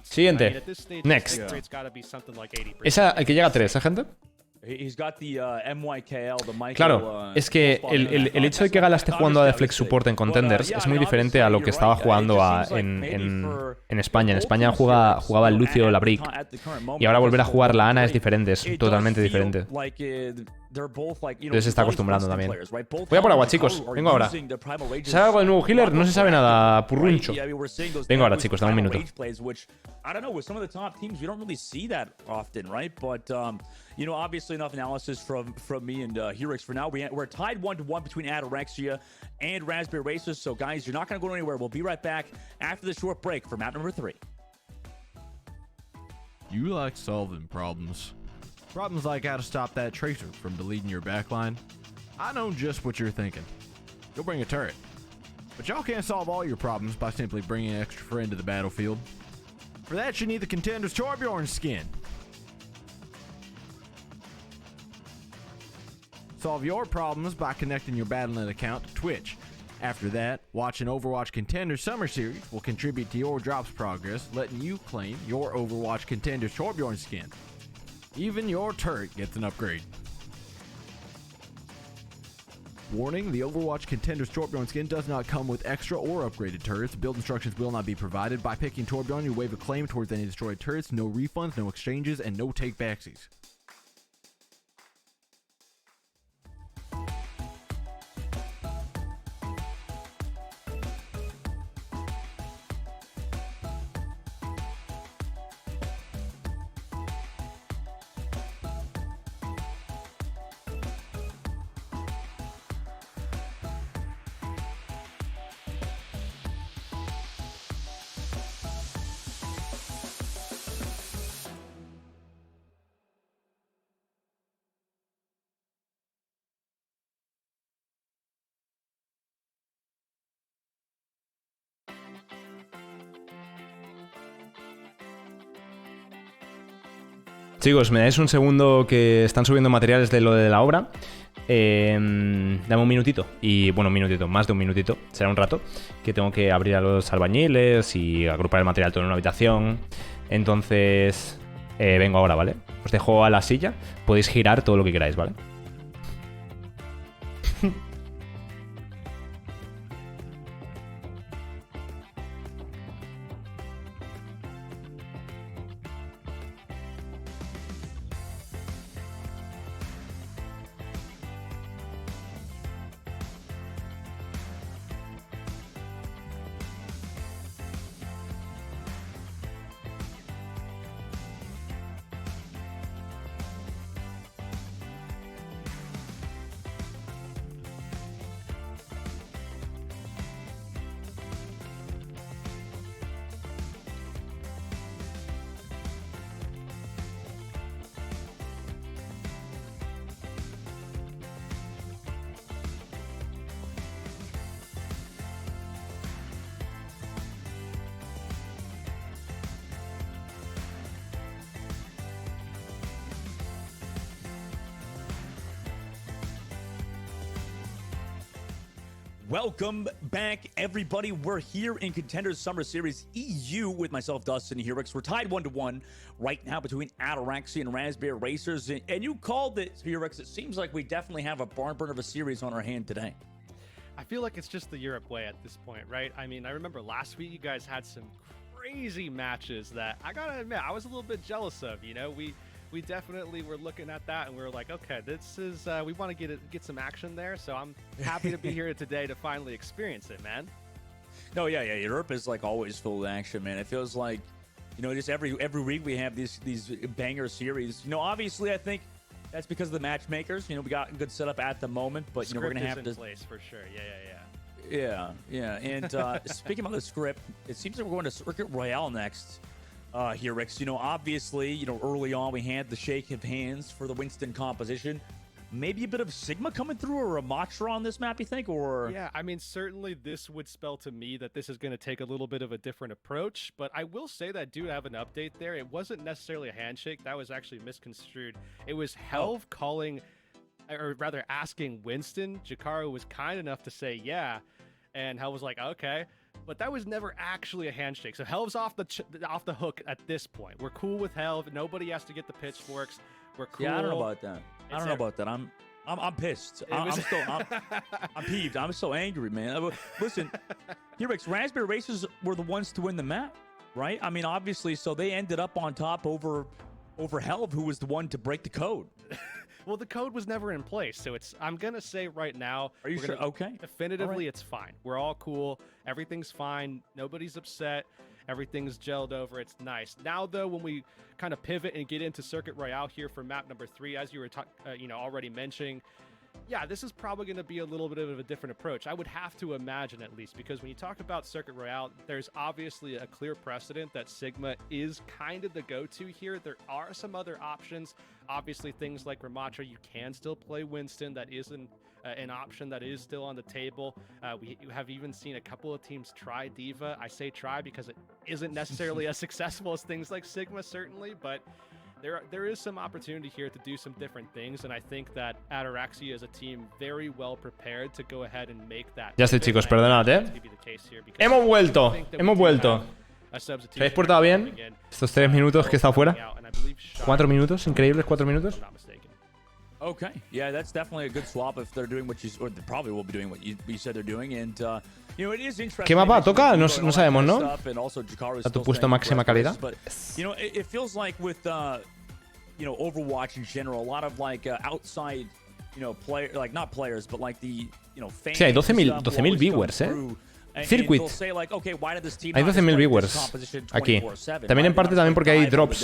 Siguiente. Next. Esa, el que llega a 3, gente. Claro, es que el hecho de que Gala esté jugando a Deflex Support en Contenders es muy diferente a lo que estaba jugando en España. En España jugaba el Lucio la Brick. Y ahora volver a jugar la Ana es diferente, es totalmente diferente. Entonces se está acostumbrando también. Voy a por agua, chicos. Vengo ahora. ¿Sabe algo del nuevo healer? No se sabe nada, purruncho. Vengo ahora, chicos, dame un minuto. You know, obviously enough analysis from me and Herix for now. We're tied 1-1 between Ataraxia and Raspberry Racers. So, guys, you're not going to go anywhere. We'll be right back after the short break for map number 3. You like solving problems. Problems like how to stop that tracer from deleting your backline. I know just what you're thinking. Go bring a turret. But y'all can't solve all your problems by simply bringing an extra friend to the battlefield. For that, you need the Contenders Torbjorn skin. Solve your problems by connecting your Battle.net account to Twitch. After that, watching Overwatch Contenders Summer Series will contribute to your drops progress, letting you claim your Overwatch Contenders Torbjorn skin. Even your turret gets an upgrade. Warning, the Overwatch Contenders Torbjorn skin does not come with extra or upgraded turrets. Build instructions will not be provided. By picking Torbjorn, you waive a claim towards any destroyed turrets. No refunds, no exchanges, and no take-backsies. Chicos, me dais un segundo que están subiendo materiales de lo de la obra. Dame un minutito. Y bueno, un minutito, más de un minutito. Será un rato. Que tengo que abrir a los albañiles y agrupar el material todo en una habitación. Entonces, vengo ahora, ¿vale? Os dejo a la silla. Podéis girar todo lo que queráis, ¿vale? Welcome back, everybody. We're here in Contenders Summer Series EU with myself, Dustin Herix. We're tied 1-1 right now between Ataraxia and Raspberry Racers. And you called it, Herix. It seems like we definitely have a barn burner of a series on our hand today. I feel like it's just the Europe way at this point, right? I mean, I remember last week you guys had some crazy matches that I gotta admit I was a little bit jealous of. You know, we definitely were looking at that and we were like, okay, this is we want to get some action there. So I'm happy to be here today to finally experience it, man. No, yeah. Europe is like always full of action, man. It feels like, you know, just every week we have these banger series. You know, obviously I think that's because of the matchmakers. You know, we got a good setup at the moment, but you know, we're gonna have in to place for sure. Yeah. And speaking about the script, it seems like we're going to Circuit Royale next. Here, Rix. You know, obviously, you know, early on we had the shake of hands for the Winston composition. Maybe a bit of Sigma coming through or a Matra on this map, you think? Or yeah, I mean, certainly this would spell to me that this is going to take a little bit of a different approach. But I will say that I do have an update there. It wasn't necessarily a handshake. That was actually misconstrued. It was Helv calling, or rather asking Winston. Jakaru was kind enough to say yeah. And Helv was like, okay. But that was never actually a handshake. So Helv's off the hook at this point. We're cool with Helv. Nobody has to get the pitchforks. We're cool. Yeah, I don't know about that. I don't know about that. I'm pissed. I'm peeved. I'm so angry, man. Listen, here, Rex, Raspberry Racers were the ones to win the map, right? I mean, obviously, so they ended up on top over Helv, who was the one to break the code. Well, the code was never in place, so I'm gonna say right now. Are you sure? Okay. Definitively, It's fine. We're all cool. Everything's fine. Nobody's upset. Everything's gelled over. It's nice. Now, though, when we kind of pivot and get into Circuit Royale here for map number 3, as you were already mentioning, yeah, this is probably going to be a little bit of a different approach. I would have to imagine, at least, because when you talk about Circuit Royale, there's obviously a clear precedent that Sigma is kind of the go-to here. There are some other options. Obviously, things like Ramatra, you can still play Winston. That is an option that is still on the table. We have even seen a couple of teams try D.Va. I say try because it isn't necessarily as successful as things like Sigma, certainly, but there is some opportunity here to do some different things, and I think that Ataraxia is a team very well prepared to go ahead and make that. Ya sé, chicos, perdonad, Hemos vuelto. ¿Se habéis portado bien? Estos 3 minutos que he estado fuera. 4 minutos, increíbles 4 minutos. Okay, yeah, that's definitely a good swap if they're doing what or they probably will be doing what you said they're doing, and you know, it is interesting. ¿Qué mapa toca? No sabemos, ¿no? ¿A tu puesto máxima calidad? But you know, it feels like with you know, Overwatch in general, a lot of like outside, you know, like not players, but like the, you know, fans. Sí, hay 12.000 viewers, Circuit. Hay 12.000 viewers aquí. También en parte también porque hay drops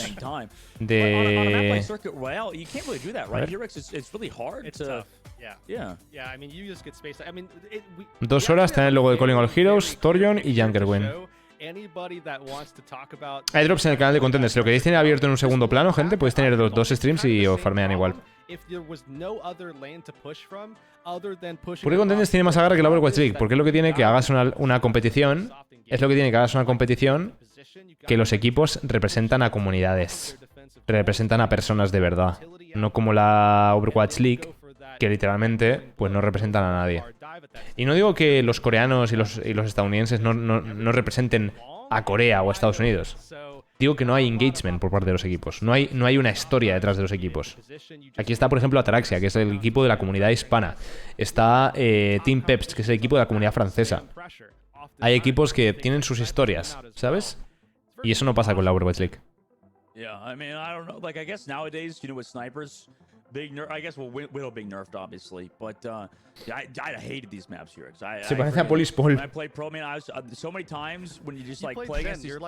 de... I mean, you just get space. I mean, 2 horas, está el logo de Calling All Heroes, Torjon y Junkerwin. anybody that wants to talk about Hay drops en el canal de Contenders. Si lo queréis tener abierto en un segundo plano, gente, podéis tener dos streams y os farmean igual. ¿Por qué Contenders tiene más agarre que la Overwatch League? Porque es lo que tiene que hagas una competición. Es lo que tiene que hagas una competición que los equipos representan a comunidades. Representan a personas de verdad. No como la Overwatch League, que literalmente pues no representan a nadie. Y no digo que los coreanos y los estadounidenses no representen a Corea o a Estados Unidos. Digo que no hay engagement por parte de los equipos. No hay una historia detrás de los equipos. Aquí está, por ejemplo, Ataraxia, que es el equipo de la comunidad hispana. Está Team Peps, que es el equipo de la comunidad francesa. Hay equipos que tienen sus historias, ¿sabes? Y eso no pasa con la Overwatch League. Yeah, I mean, I don't know. Like, I guess nowadays, you know, with snipers, I guess Widow being nerfed, obviously, but I hated these maps here. Se parece a Polispol. I played pro, man, so many times when you just like play against these...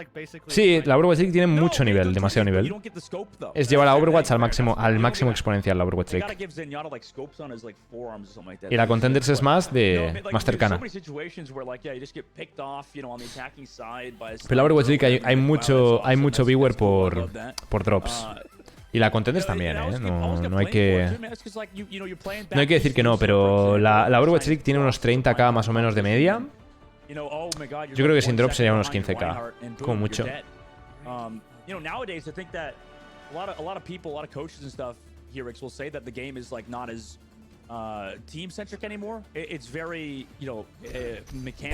Sí, la Overwatch League tiene mucho nivel, demasiado nivel. Es llevar a Overwatch al máximo exponencial la Overwatch League. Y la Contenders es más cercana. Pero la Overwatch League hay mucho viewer por drops. Y la Contenders también, ¿eh? No hay que decir que no, pero la Overwatch League tiene unos 30k más o menos de media. Yo creo que sin drop sería unos 15k, como mucho.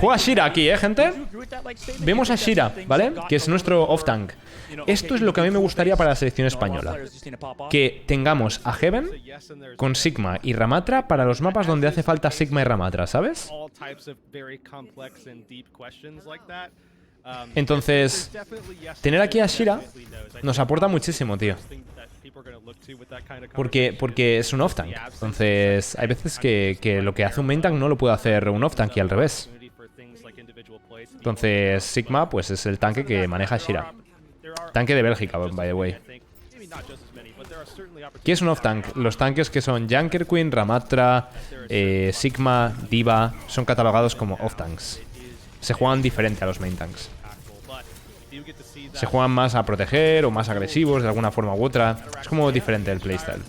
Juega Shira aquí, gente. Vemos a Shira, ¿vale? Que es nuestro off-tank. Esto es lo que a mí me gustaría para la selección española. Que tengamos a Heaven con Sigma y Ramatra para los mapas donde hace falta Sigma y Ramatra, ¿sabes? Entonces, tener aquí a Shira nos aporta muchísimo, tío. Porque es un off-tank. Entonces, hay veces que lo que hace un main-tank no lo puede hacer un off-tank y al revés. Entonces, Sigma pues es el tanque que maneja Shira. Tanque de Bélgica, by the way. ¿Qué es un off-tank? Los tanques que son Junker Queen, Ramatra, Sigma, Diva, son catalogados como off-tanks. Se juegan diferente a los main-tanks. Se juegan más a proteger o más agresivos de alguna forma u otra. Es como diferente el playstyle.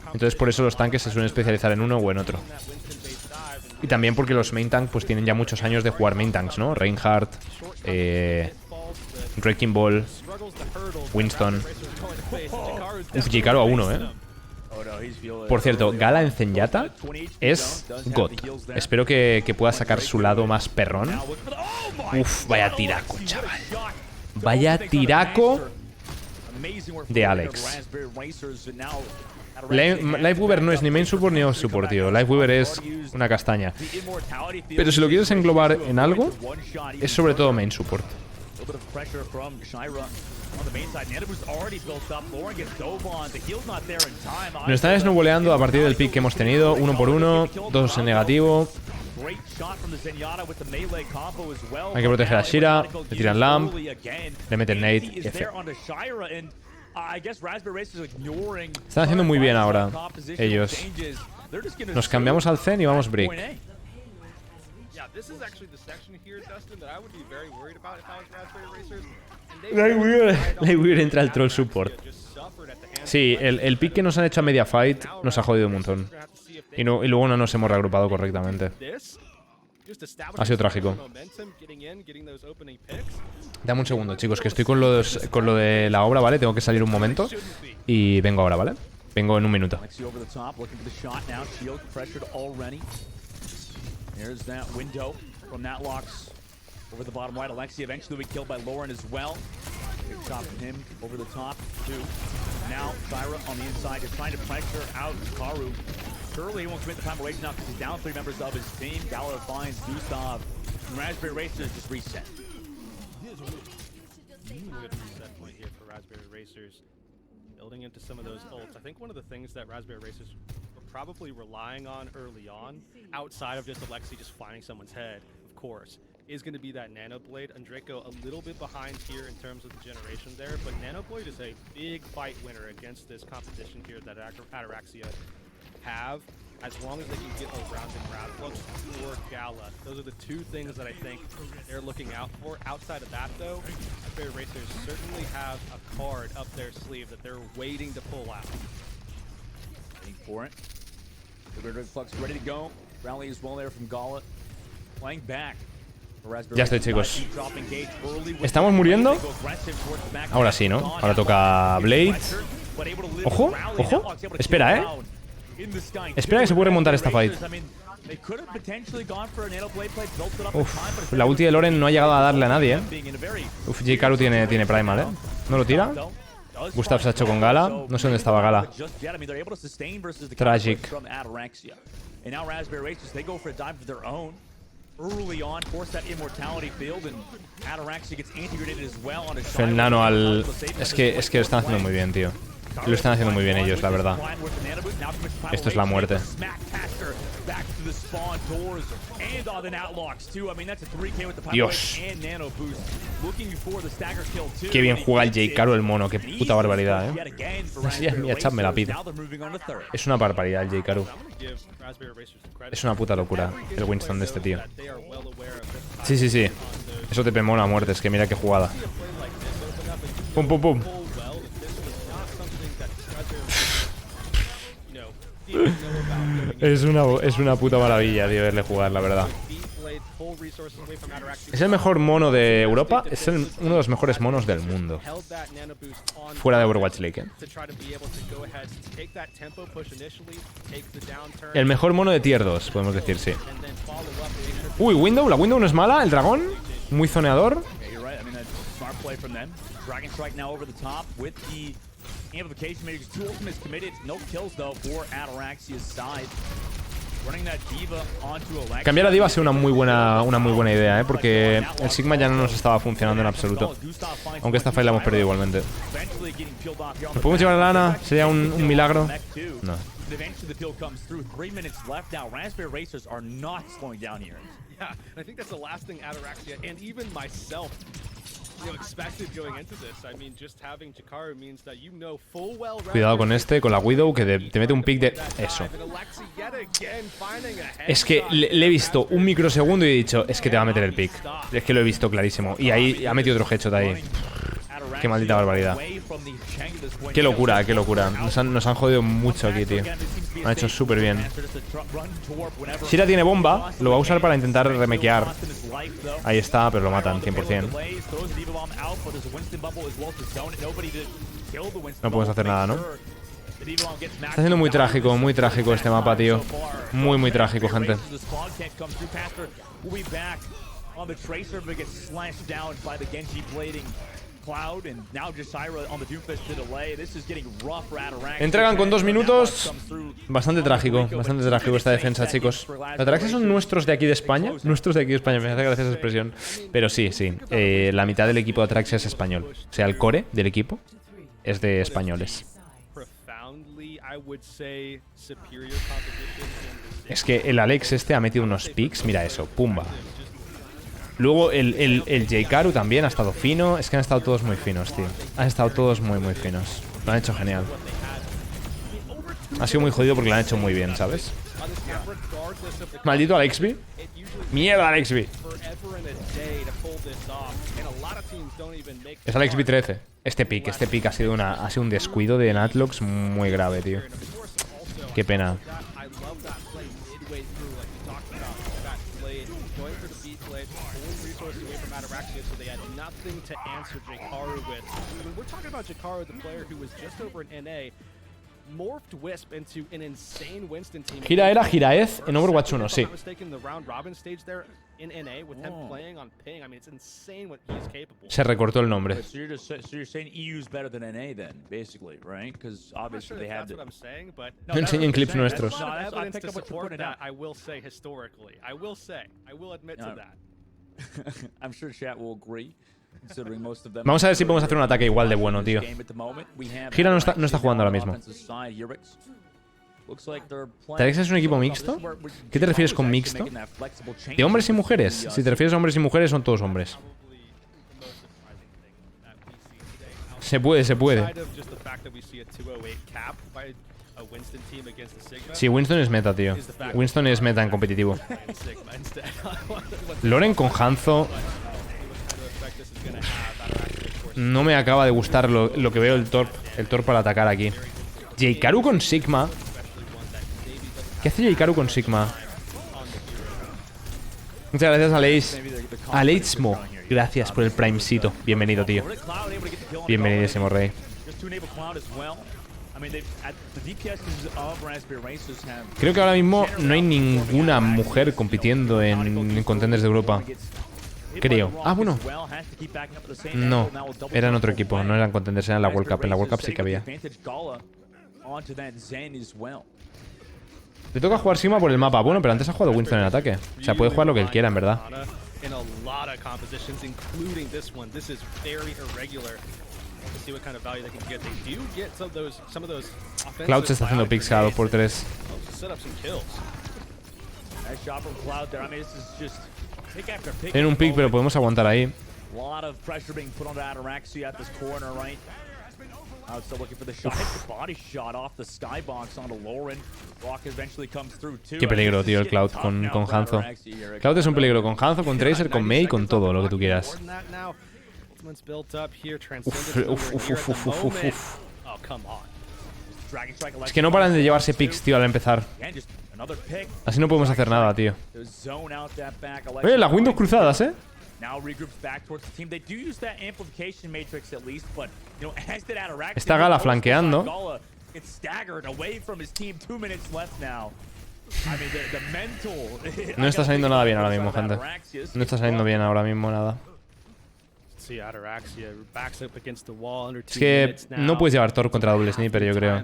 Entonces por eso los tanques se suelen especializar en uno o en otro. Y también porque los main tank pues tienen ya muchos años de jugar main tanks, ¿no? Reinhardt, Wrecking Ball, Winston. Uf, Jicaro a uno, ¿eh? Por cierto, Gala en Zenyatta es God. Espero que pueda sacar su lado más perrón. Uf, vaya tiraco, chaval. Vaya tiraco de Alex. Lifeweaver no es ni main support ni off support, tío. Lifeweaver es una castaña. Pero si lo quieres englobar en algo, es sobre todo main support. Nos están snowboleando a partir del pick que hemos tenido. 1 por 1, 2 en negativo. Hay que proteger a Shira. Le tiran Lamp. Le meten Nade. F. Están haciendo muy bien ahora ellos. Nos cambiamos al Zen y vamos Brick. Lightweaver entra al troll support. Sí, el pick que nos han hecho a media fight nos ha jodido un montón. Y luego no nos hemos reagrupado correctamente. Ha sido trágico. Dame un segundo, chicos, que estoy con lo de la obra, ¿vale? Tengo que salir un momento. Y vengo ahora, ¿vale? Vengo en un minuto. Over the bottom right, Alexia eventually will be killed by Lauren as well. Good shot from him over the top, too. Now, Syra on the inside is trying to pressure out Karu. Surely he won't commit the time away now because he's down 3 members of his team. Gallo finds Gustav. And Raspberry Racers just reset. Good reset point here for Raspberry Racers. Building into some of those ults. I think one of the things that Raspberry Racers were probably relying on early on, outside of just Alexi just finding someone's head, of course, is going to be that Nano Blade. Andreko a little bit behind here in terms of the generation there, but Nano Blade is a big fight winner against this competition here that Ataraxia have. as long as they can get around the grab looks or Gala. Those are the two things that I think they're looking out for. Outside of that, though, Raspberry Racers certainly have a card up their sleeve that they're waiting to pull out. Waiting for it. The Red Flux ready to go. Rally as well there from Gala. Playing back. Ya estoy, chicos. ¿Estamos muriendo? Ahora sí, ¿no? Ahora toca Blade. ¡Ojo! ¡Ojo! Espera, ¿eh? Espera que se puede remontar esta fight. Uf, la ulti de Loren no ha llegado a darle a nadie, ¿eh? Uf, J-Karu tiene Primal, ¿eh? ¿No lo tira? Gustav se ha hecho con Gala. No sé dónde estaba Gala. Tragic. Fernano al... Es que lo están haciendo muy bien, tío. Lo están haciendo muy bien ellos, la verdad. Esto es la muerte. Dios. Qué bien juega el J-Karu, el mono. Qué puta barbaridad, ¿eh? Así es mía, chat me la pide. Es una barbaridad el J-Karu. Es una puta locura el Winston de este tío. Sí, sí, sí. Eso te mola a muerte. Es que mira qué jugada. Pum, pum, pum. Es una puta maravilla, tío, verle jugar, la verdad. Es el mejor mono de Europa. Es uno de los mejores monos del mundo. Fuera de Overwatch League, ¿eh? El mejor mono de tier 2, podemos decir, sí. Uy, Window. La Window no es mala. El dragón. Muy zoneador. Amplification makes 2 ultimates committed. No kills though for Ataraxia's side. Running that Diva onto Alexa. Cambiar a Diva ha sido una muy buena idea, porque el Sigma ya no nos estaba funcionando en absoluto. Aunque esta fight la hemos perdido igualmente. ¿Nos podemos llevar a Lana? ¿Sería un milagro? No. Eventually the kill comes through. 3 minutes left now. Raspberry Racers are not slowing down here. Yeah, I think that's the last thing Ataraxia and even myself expected going into this. I mean, just having J-Karu means that you know full well. Cuidado con con la Widow, que te mete un pick de... Eso. Es que le he visto un microsegundo y he dicho, es que te va a meter el pick. Es que lo he visto clarísimo. Y ahí ha metido otro headshot ahí. Qué maldita barbaridad. Qué locura, qué locura. Nos han jodido mucho aquí, tío. Lo han hecho súper bien. Shira tiene bomba. Lo va a usar para intentar remequear. Ahí está, pero lo matan 100%. No podemos hacer nada, ¿no? Está siendo muy trágico este mapa, tío. Muy trágico, gente. Entregan con 2 minutos. Bastante trágico esta defensa, chicos. Los Ataraxia son nuestros de aquí de España. Nuestros de aquí de España, me hace gracia esa expresión. Pero sí. La mitad del equipo de Ataraxia es español. O sea, el core del equipo es de españoles. Es que el Alex este ha metido unos picks. Mira eso, pumba. Luego el J-Karu también ha estado fino. Es que han estado todos muy finos, tío. Han estado todos muy finos. Lo han hecho genial. Ha sido muy jodido porque lo han hecho muy bien, ¿sabes? Maldito Alexby. Mierda, Alexby. Es Alexby 13. Este pick ha sido un descuido de Natlox muy grave, tío. Qué pena. To answer J-Karu with. I mean, we're talking about J-Karu, the player who was just over in NA, morphed Wisp into an insane Winston team. Gira era Giraez en Overwatch 1, sí. Se recortó el nombre. So you're saying EU's better than NA then, basically, right? Because obviously they have. No enseñen clips nuestros. I will say historically. I will admit to that. I'm sure chat will agree. Vamos a ver si podemos hacer un ataque igual de bueno, tío. Gira no está jugando ahora mismo. ¿Ataraxia es un equipo mixto? ¿Qué te refieres con mixto? ¿De hombres y mujeres? Si te refieres a hombres y mujeres, son todos hombres. Se puede. a Winston team against the Sigma. Sí, Winston es meta, tío. Winston es meta en competitivo. Sigma instead. Loren con Hanzo. No me acaba de gustar lo que veo el Torp para atacar aquí. J-Karu con Sigma. ¿Qué hace J-Karu con Sigma? Muchas gracias, Aleix. Aleixmo. Gracias por el primecito. Bienvenido, tío. Bienvenidísimo, rey. Creo que ahora mismo no hay ninguna mujer compitiendo en Contenders de Europa. Creo. Ah, bueno. No, eran otro equipo. No eran Contenders, eran la World Cup. En la World Cup sí que había. Le toca jugar Sigma por el mapa. Bueno, pero antes ha jugado Winston en ataque. O sea, puede jugar lo que él quiera, en verdad. Cloud se está haciendo picks cada 2x3. Tienen un pick, pero podemos aguantar ahí. Qué peligro, tío, el Cloud con Hanzo. Cloud es un peligro con Hanzo, con Tracer, con Mei, con todo lo que tú quieras. Es que no paran de llevarse picks, tío, al empezar. Así no podemos hacer nada, tío. Oye, las Windows cruzadas, ¿eh? Está Gala flanqueando. No está saliendo nada bien ahora mismo, gente. No está saliendo bien ahora mismo nada. Es que no puedes llevar Torre contra doble sniper, yo creo.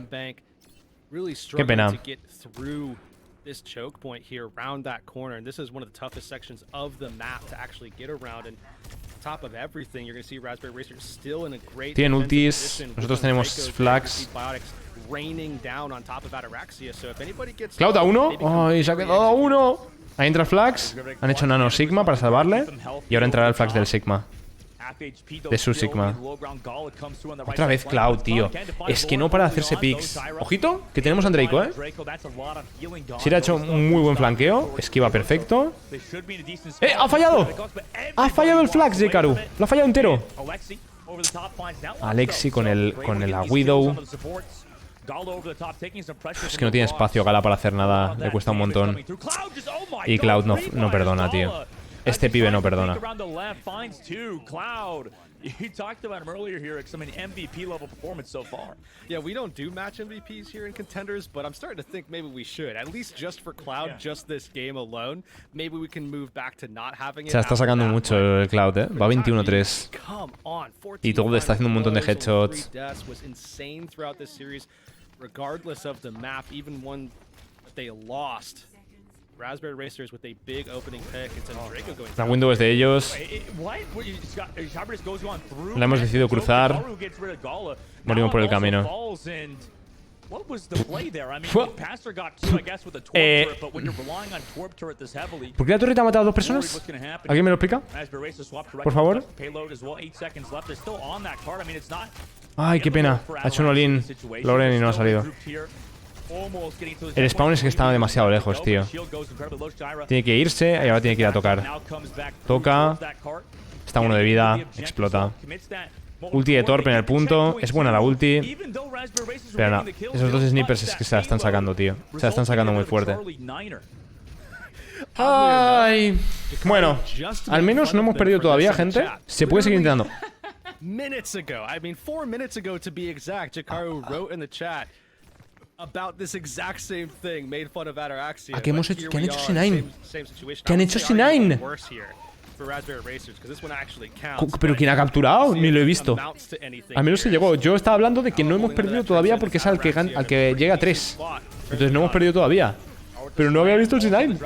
Qué pena. This choke point here around that corner, and this is one of the toughest sections of the map to actually get around. And on top of everything, you're going to see Raspberry Racer still in a great tienen ultis, nosotros tenemos flags. Raining down on top of Ataraxia, so if anybody gets Cloud a uno. Ay, se ha quedado a uno. Ahí entra el flags. Han hecho nano Sigma para salvarle. Y ahora entrará el flags del Sigma. De su Sigma. Otra vez Cloud, tío. Es que no para de hacerse picks. Ojito, que tenemos a Draco, ¿eh? Sir ha hecho un muy buen flanqueo. Esquiva perfecto. ¡Ha fallado! ¡Ha fallado el flags, J-Karu! Lo ha fallado entero. Alexi con el Widow. Es que no tiene espacio Gala para hacer nada. Le cuesta un montón. Y Cloud no perdona, tío. Este pibe no perdona. You talked about him earlier here, I mean, MVP level performance so far. Yeah, we don't do match MVPs here in Contenders, but I'm starting to think maybe we should. At least just for Cloud, just this game alone. Maybe we can move back to not having it. Se está sacando mucho el Cloud, ¿eh? Va 21-3. Y todo está haciendo un montón de headshots. Regardless of the map, even one that they lost. Raspberry Racers with a big opening pick. It's Draco going. La window es de ellos. La hemos decidido cruzar. Morimos por el camino. ¿Por qué la torreta ha matado a dos personas? ¿Alguien me lo explica? Por favor. Ay, qué pena. Ha hecho un all-in Loren y no ha salido. El spawn es que estaba demasiado lejos, tío. Tiene que irse y ahora tiene que ir a tocar. Toca. Está uno de vida. Explota. Ulti de Torpe en el punto. Es buena la ulti. Pero no. Esos dos snipers es que se la están sacando, tío. Se la están sacando muy fuerte. Ay. Bueno, al menos no hemos perdido todavía, gente. Se puede seguir intentando. Minutes ago, I mean 4 minutes ago to be exact, Jakaru wrote in the chat about this exact same thing, made fun of Ataraxia. ¿Qué hemos hecho? ¿Qué han hecho C9? ¿Qué han hecho C9? ¿Pero quién ha capturado? Ni lo he visto. Al menos se llegó. Yo estaba hablando de que no hemos perdido todavía porque es al que llega a 3. Entonces no hemos perdido todavía. Pero no había visto el C9.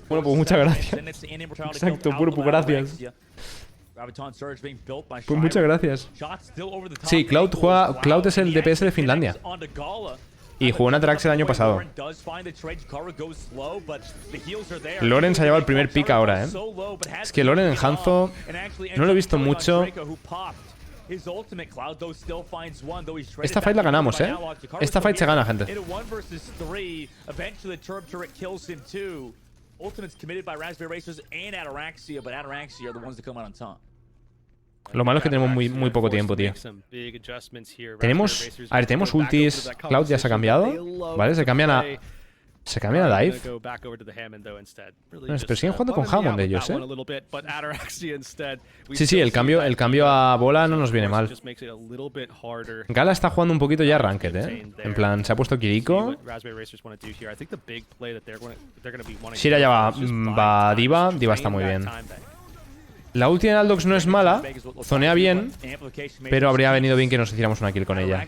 Bueno, pues muchas gracias. Exacto, puro, pues gracias. Pues muchas gracias. Sí, Cloud es el DPS de Finlandia. Y jugó en Ataraxia el año pasado. Loren se ha llevado el primer pick ahora, ¿eh? Es que Loren en Hanzo no lo he visto mucho. Esta fight la ganamos, ¿eh? Esta fight se gana, gente. Lo malo es que tenemos muy poco tiempo, tío. Tenemos... A ver, tenemos ultis. Cloud ya se ha cambiado. ¿Vale? Se cambian a dive. No, pero siguen jugando con Hammond ellos, ¿eh? Sí, el cambio a bola no nos viene mal. Gala está jugando un poquito ya Ranked, ¿eh? En plan, se ha puesto Kiriko. Shira ya va Diva. Diva está muy bien. La ulti de Aldox no es mala. Zonea bien. Pero habría venido bien que nos hiciéramos una kill con ella.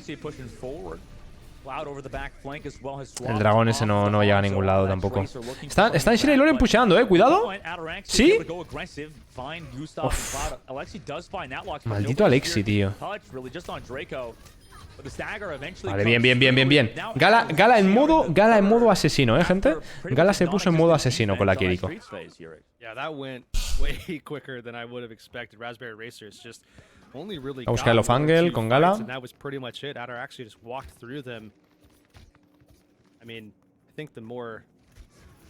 El dragón ese no llega a ningún lado tampoco. Están Shira y Loren pusheando, cuidado. ¿Sí? Uf. Maldito Alexi, tío. Vale, bien. Gala en modo asesino, gente. Gala se puso en modo asesino con la Kiriko. A buscar el off-angle con Gala. I mean, I think the more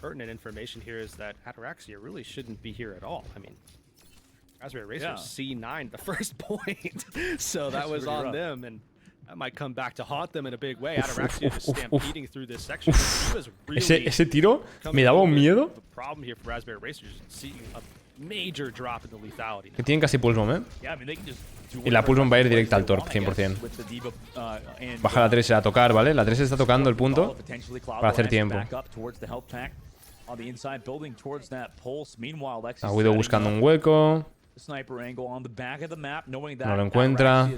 pertinent information here is that Ataraxia really shouldn't be here at all. I mean, Raspberry Racers C9 the first point, so that was on them, and that might come back to haunt them in a big way. Ataraxia just stampeding through this section. Ese tiro me daba un miedo. The problem here for Raspberry Racers is seeing a major drop in the lethality. Que tienen casi pulse bomb, Y la pulse bomb va a ir directa al Torque, 100%. Baja la 3 a tocar, ¿vale? La 3 está tocando el punto para hacer tiempo. A Widow buscando un hueco. No lo encuentra.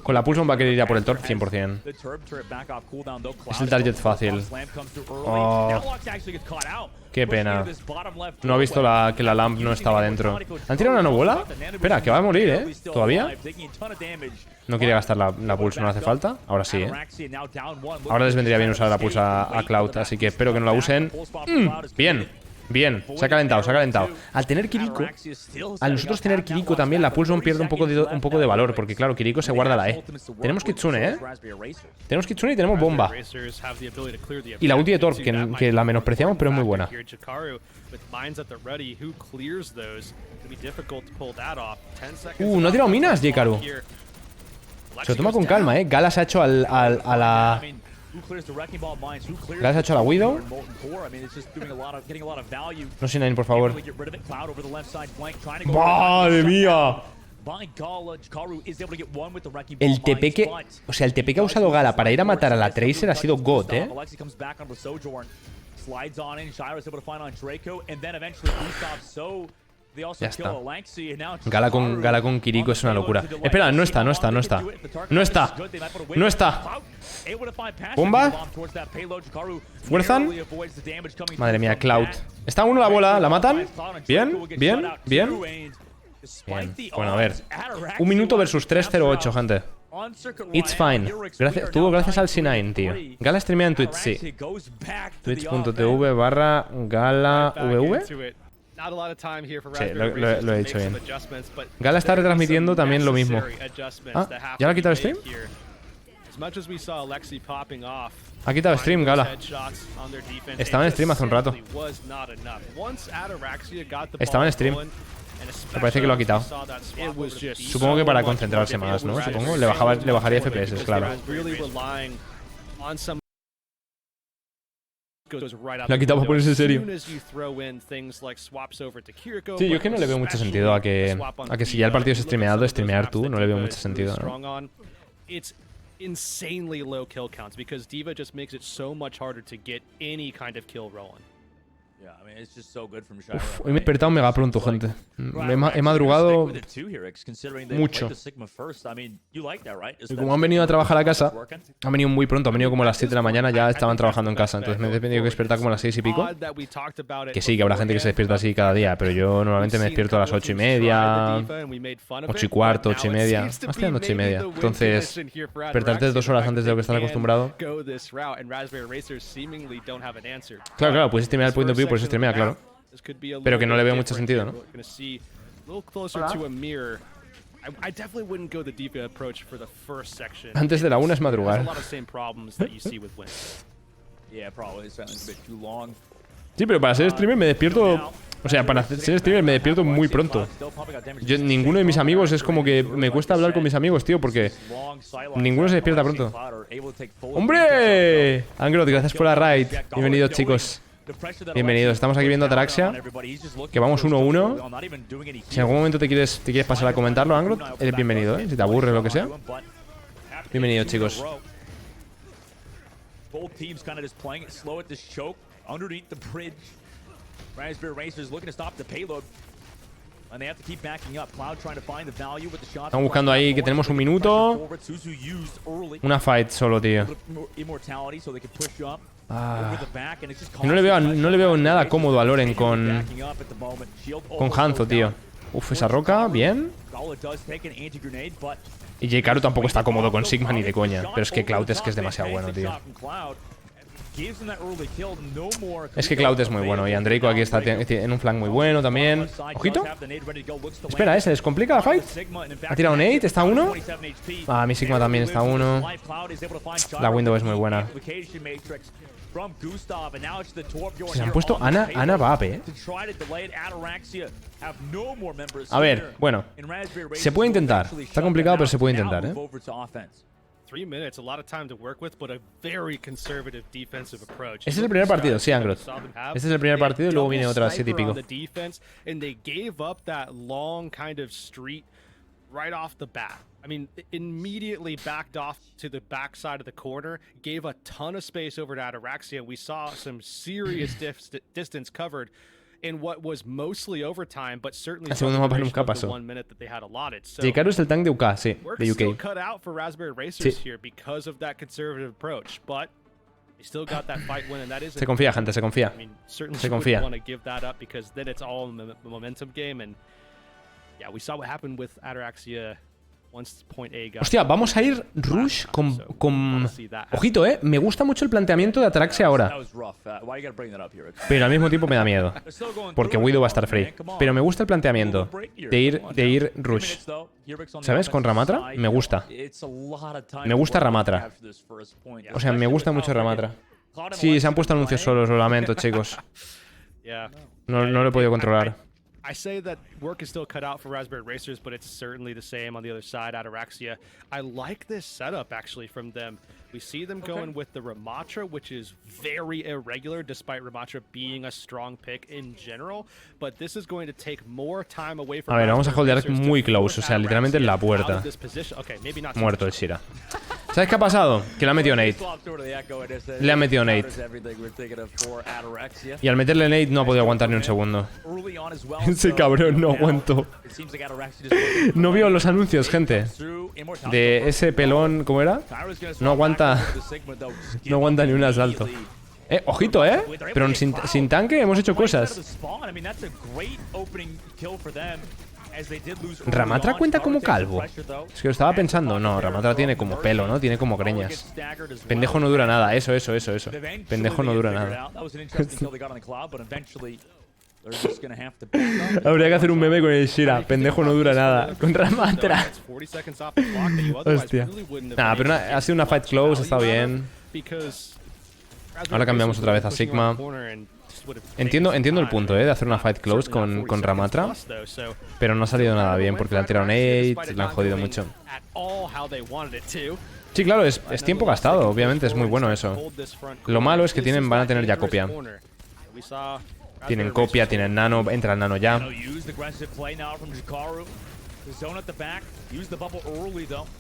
Con la pulse bomb va a querer ir a por el Torque 100%. Es el target fácil. Oh. Qué pena. No ha visto que la lamp no estaba dentro. ¿Han tirado una no bola? Espera, que va a morir, ¿eh? ¿Todavía? No quiere gastar la pulse, no le hace falta. Ahora sí, ¿eh? Ahora les vendría bien usar la pulse a Cloud, así que espero que no la usen. Bien, se ha calentado. Al tener Kiriko, al nosotros tener Kiriko también, la pulse pierde un poco de valor, porque claro, Kiriko se guarda la E. Tenemos Kitsune, ¿eh? Tenemos Kitsune y tenemos bomba. Y la ulti de Torque, que la menospreciamos, pero es muy buena. No ha tirado minas, Jikaru. Se lo toma con calma, ¿eh? Gala se ha hecho a la... Gala se ha hecho a la Widow. No sé, Nine, por favor. ¡Madre mía! El TP que... O sea, el TP que ha usado Gala para ir a matar a la Tracer ha sido God, ¿eh? Ya está. Gala con Kiriko es una locura. Espera, no está. Bomba. Fuerzan. Madre mía, Cloud. Está uno la bola, ¿la matan? Bien. Bueno, a ver. 1 minuto versus 3:08, gente. It's fine. Gracias al C9, tío. Gala streamea en Twitch, sí. Twitch.tv/GalaVV. Sí, lo he dicho bien. Gala está retransmitiendo también lo mismo. ¿Ya lo ha quitado el stream? Ha quitado el stream, Gala. Estaba en stream hace un rato. Estaba en stream. Me parece que lo ha quitado. Supongo que para concentrarse más, ¿no? Supongo. Le bajaría FPS, claro. Lo ha quitado para ponerse serio. Sí, yo es que no le veo mucho sentido a que si ya el partido es streameado, streamear tú, no le veo mucho sentido, ¿no? Insanely low kill counts because Diva just makes it so much harder to get any kind of kill rolling. Uf, hoy me he despertado mega pronto, gente. He madrugado mucho. Y como han venido a trabajar a casa, han venido muy pronto, han venido como a las 7 de la mañana, ya estaban trabajando en casa. Entonces me he tenido que despertar como a las 6 y pico. Que sí, que habrá gente que se despierta así cada día, pero yo normalmente me despierto a las 8:30, 8:15, 8:30. Más tirando 8:30. Entonces, despertarte 2 horas antes de lo que estás acostumbrado. Claro, puedes streamear el point of view, por eso streamea, claro. Pero que no le veo mucho sentido, ¿no? I definitely wouldn't go the D.Va approach for the first section. Antes de la 1 es There's a madrugar. lot of same problems that you see with Wind. Yeah, probably. It's a bit too long. Sí, pero para ser streamer me despierto... O sea, para ser streamer me despierto muy pronto. Ninguno de mis amigos es como que me cuesta hablar con mis amigos, tío, porque ninguno se despierta pronto. ¡Hombre! Angrod, gracias por la raid. Bienvenidos, chicos. Bienvenidos. Estamos aquí viendo Ataraxia, que vamos 1-1. Si en algún momento te quieres pasar a comentarlo, Angrod, eres bienvenido, ¿eh? Si te aburre o lo que sea. Bienvenidos, chicos. Both teams kind of just playing it slow at this choke underneath the bridge. Raspberry Racers looking to stop the payload. And they have to keep backing up. Cloud trying to find the value with the shots. Están buscando ahí que tenemos un minuto. Una fight solo, tío. Y no le veo nada cómodo a Loren con Hanzo, tío. Uf, esa roca, bien. Y J-Caro tampoco está cómodo con Sigma ni de coña. Pero es que Cloud es demasiado bueno, tío. Es que Cloud es muy bueno. Y Andreiko aquí está en un flank muy bueno también. Ojito. Espera, ¿se les complica la fight? Ha tirado un 8, está 1. Ah, mi Sigma también está 1. La window es muy buena. Se han puesto Ana Vap, A ver, bueno. Se puede intentar. Está complicado, pero se puede intentar, 3 minutes, a lot of time to work with, but a very conservative defensive approach. Este es el primer partido, sí, Angrod. Este es el primer partido y luego viene otra 7 y pico. And they gave up that long kind of street right off the bat. I mean, immediately backed off to the backside of the corner, gave a ton of space over to Ataraxia. We saw some serious distance covered in what was mostly overtime, but certainly el segundo mapa nunca pasó. J-Caro es el tank de UK, sí, de UK. Sí. Se confía, gente, se confía. Se confía. Hostia, vamos a ir rush con... Ojito, me gusta mucho el planteamiento de Ataraxia ahora. Pero al mismo tiempo me da miedo. Porque Widow va a estar free. Pero me gusta el planteamiento de ir rush. ¿Sabes? Con Ramatra me gusta. Me gusta Ramatra. O sea, me gusta mucho Ramatra. Sí, se han puesto anuncios solos, lo lamento, chicos. No lo he podido controlar. I say that work is still cut out for Raspberry Racers, but it's certainly the same on the other side, Ataraxia. I like this setup, actually, from them. We see them going with the Ramatra, which is very irregular, despite Ramatra being a strong pick in general. But this is going to take more time away from... A ver, vamos a holdear muy close, o sea, literalmente en la puerta. Muerto el Shira. ¿Sabes qué ha pasado? Que le ha metido Nate. Le ha metido Nate. Y al meterle Nate no ha podido aguantar ni un segundo. Ese cabrón no aguantó. No vio los anuncios, gente. De ese pelón, ¿cómo era? No aguanta. No aguanta ni un asalto. Ojito, pero sin tanque hemos hecho cosas. ¿Ramatra cuenta como calvo? Es que lo estaba pensando. No, Ramatra tiene como pelo, ¿no? Tiene como greñas. Pendejo no dura nada. Eso. Pendejo no dura nada. Habría que hacer un meme con el Shira. Pendejo no dura nada. Con Ramatra. Hostia. Nah, pero ha sido una fight close. Está bien. Ahora cambiamos otra vez a Sigma. Entiendo el punto, de hacer una fight close con Ramatra. Pero no ha salido nada bien porque le han tirado un 8. Le han jodido mucho. Sí, claro, es tiempo gastado. Obviamente es muy bueno eso. Lo malo es que van a tener ya copia. Tienen copia, tienen nano. Entra el nano ya.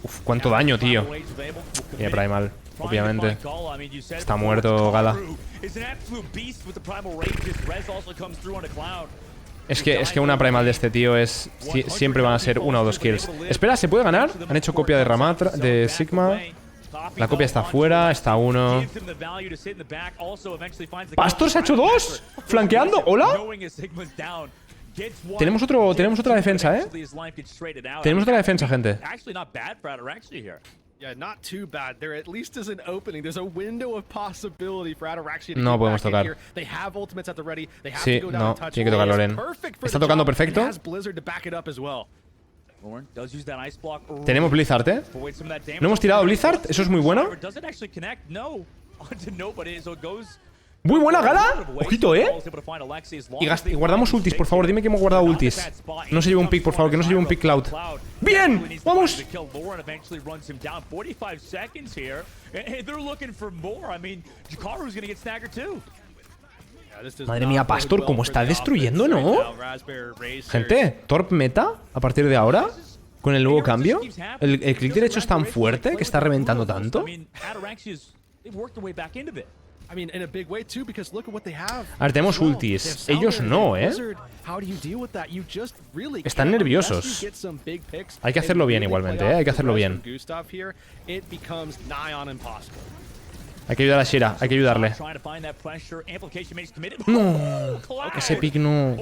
Uf, cuánto daño, tío. Tiene Primal, obviamente. Está muerto, Gala. Es que una Primal de este tío es... Siempre van a ser 1 o 2 kills. Espera, ¿se puede ganar? Han hecho copia de Ramatra, de Sigma. La copia está fuera, está 1. ¡Pastor se ha hecho 2! ¡Flanqueando! ¿Hola? Tenemos otra defensa, Tenemos otra defensa, gente. No podemos tocar. Sí, no, tiene que tocar Loren. Está tocando perfecto. Tenemos Blizzard, ¿eh? ¿No hemos tirado Blizzard? Eso es muy bueno. Muy buena gala. Ojito, ¿eh? Y guardamos ultis, por favor. Dime que hemos guardado ultis. No se lleve un pick, por favor. Que no se lleve un pick Cloud. ¡Bien! ¡Vamos! Madre mía, Pastor, cómo está destruyendo, ¿no? Gente, Torp meta a partir de ahora. Con el nuevo cambio. El clic derecho es tan fuerte que está reventando tanto. A ver, tenemos ultis. Ellos no, ¿eh? Están nerviosos. Hay que hacerlo bien igualmente, ¿eh? Hay que hacerlo bien. Hay que ayudar a Shira, hay que ayudarle. No, ese pick no.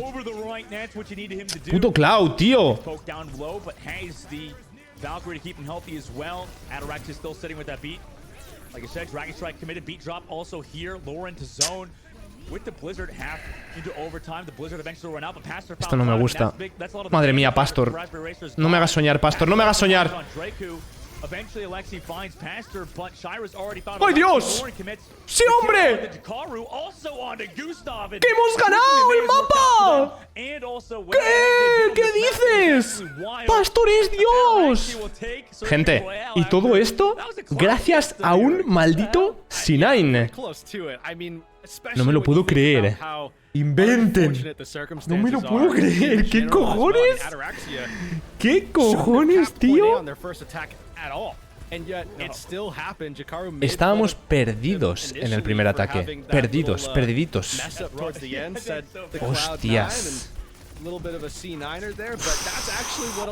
Puto Cloud, tío. Esto no me gusta. Madre mía, Pastor. No me hagas soñar, Pastor, no me hagas soñar. ¡Ay, Dios! ¡Sí, hombre! ¡Que hemos ganado el mapa! ¿Qué dices? ¡Pastor es Dios! Gente, y todo esto gracias a un maldito C9. No me lo puedo creer. Inventen. No me lo puedo creer. ¿Qué cojones? ¿Qué cojones, tío? Estábamos perdidos en el primer ataque. Perdidos, perdiditos. Hostias.